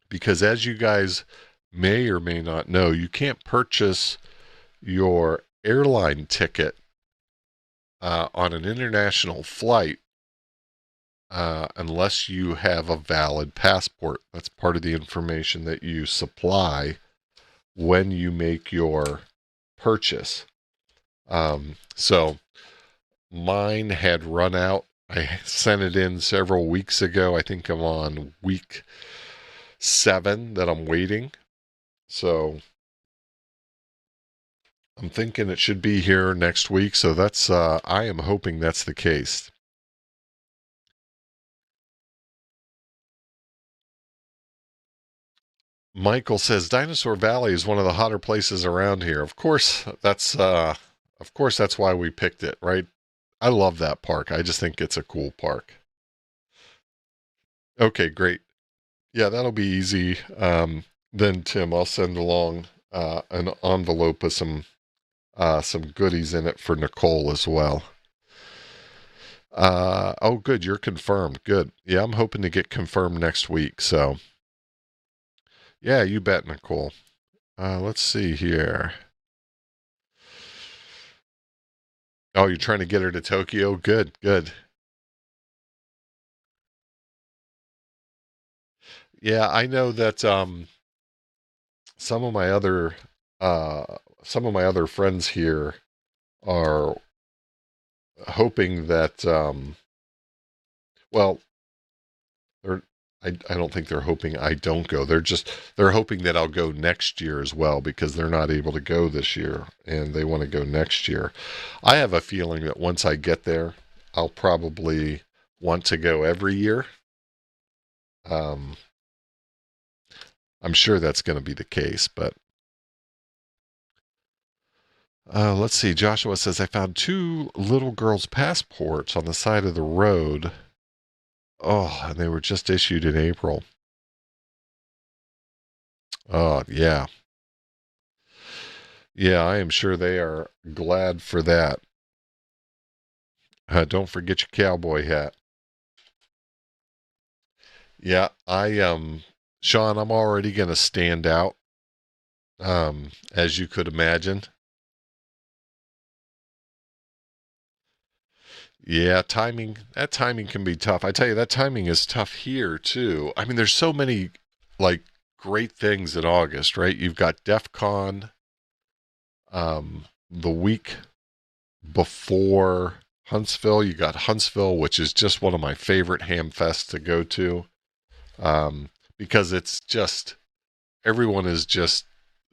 Because as you guys may or may not know, you can't purchase your airline ticket on an international flight unless you have a valid passport. That's part of the information that you supply when you make your purchase. So mine had run out. I sent it in several weeks ago. I think I'm on week 7 that I'm waiting. So I'm thinking it should be here next week. So that's, I am hoping that's the case. Michael says Dinosaur Valley is one of the hotter places around here. Of course, that's why we picked it, right? I love that park. I just think it's a cool park. Okay, great. Yeah, that'll be easy. Then Tim, I'll send along an envelope with some goodies in it for Nicole as well. Oh, good. You're confirmed. Good. Yeah, I'm hoping to get confirmed next week. So, yeah, you bet, Nicole. Let's see here. Oh, you're trying to get her to Tokyo? Good, good. Yeah, I know that some of my other some of my other friends here are hoping that well, they're I don't think they're hoping I don't go. They're hoping that I'll go next year as well because they're not able to go this year and they want to go next year. I have a feeling that once I get there, I'll probably want to go every year. Um, I'm sure that's going to be the case, but let's see. Joshua says, I found two little girls' passports on the side of the road. Oh, and they were just issued in April. Oh, yeah. Yeah, I am sure they are glad for that. Don't forget your cowboy hat. Yeah, Sean, I'm already going to stand out, as you could imagine. Yeah, that timing can be tough. I tell you, that timing is tough here too. I mean, there's so many like great things in August, right? You've got DEF CON, the week before Huntsville. You got Huntsville, which is just one of my favorite ham fests to go to, because it's just everyone is just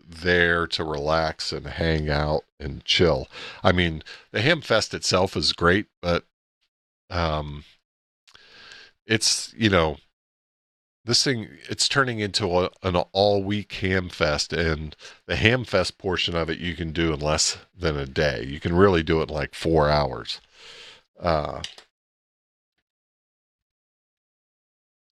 there to relax and hang out and chill. I mean, the ham fest itself is great, but um, it's this thing, it's turning into an all-week ham fest, and the ham fest portion of it you can do in less than a day. You can really do it in like 4 hours. Uh,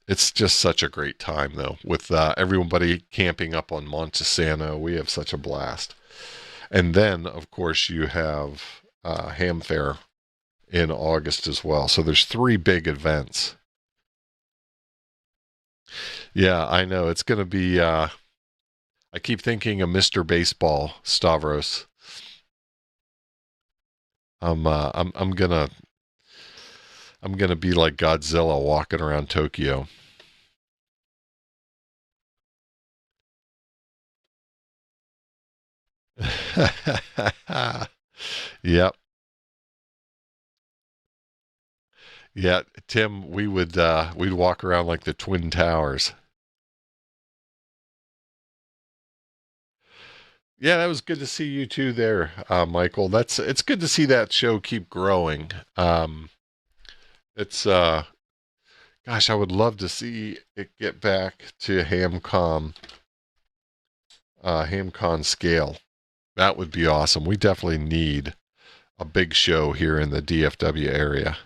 it's just such a great time, though, with everybody camping up on Montesano. We have such a blast. And then, of course, you have Ham Fair in August as well. So there's three big events. Yeah, I know. It's going to be, I keep thinking of Mr. Baseball, Stavros. I'm gonna be like Godzilla walking around Tokyo. Yep. Yeah, Tim, we'd walk around like the Twin Towers. Yeah, that was good to see you too there, Michael. It's good to see that show keep growing. It's gosh, I would love to see it get back to HamCon scale. That would be awesome. We definitely need a big show here in the DFW area.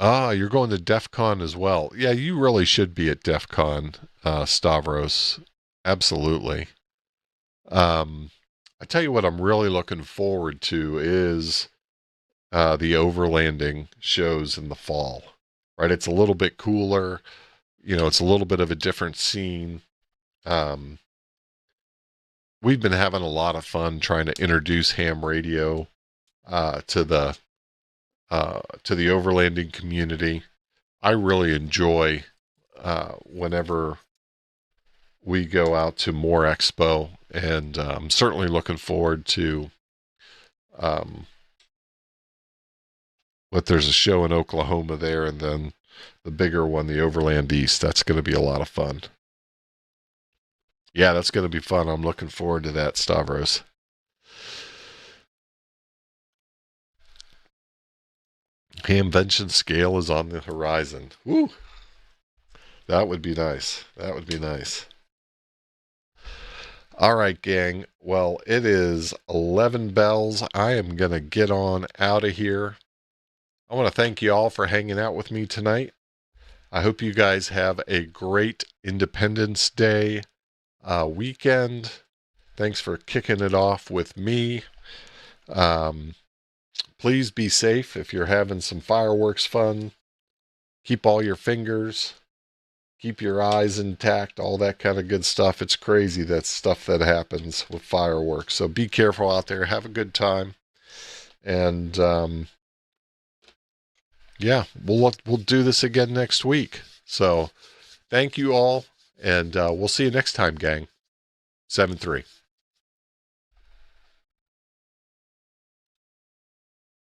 Ah, you're going to DEF CON as well. Yeah, you really should be at DEF CON, Stavros. Absolutely. Um, I tell you what, I'm really looking forward to is the overlanding shows in the fall. Right, it's a little bit cooler. It's a little bit of a different scene. Um, we've been having a lot of fun trying to introduce ham radio uh, to the to the overlanding community. I really enjoy whenever we go out to more expo, and I'm certainly looking forward to um, but there's a show in Oklahoma there, and then the bigger one, the Overland East. That's going to be a lot of fun. Yeah, that's going to be fun. I'm looking forward to that, Stavros. Hamvention scale is on the horizon. Woo! That would be nice. That would be nice. All right, gang. Well, it is 11 bells. I am going to get on out of here. I want to thank you all for hanging out with me tonight. I hope you guys have a great Independence Day weekend. Thanks for kicking it off with me. Um, please be safe if you're having some fireworks fun. Keep all your fingers keep your eyes intact, all that kind of good stuff. It's crazy, that stuff that happens with fireworks. So be careful out there. Have a good time. And yeah, we'll do this again next week. So thank you all, and we'll see you next time, gang. 7-3.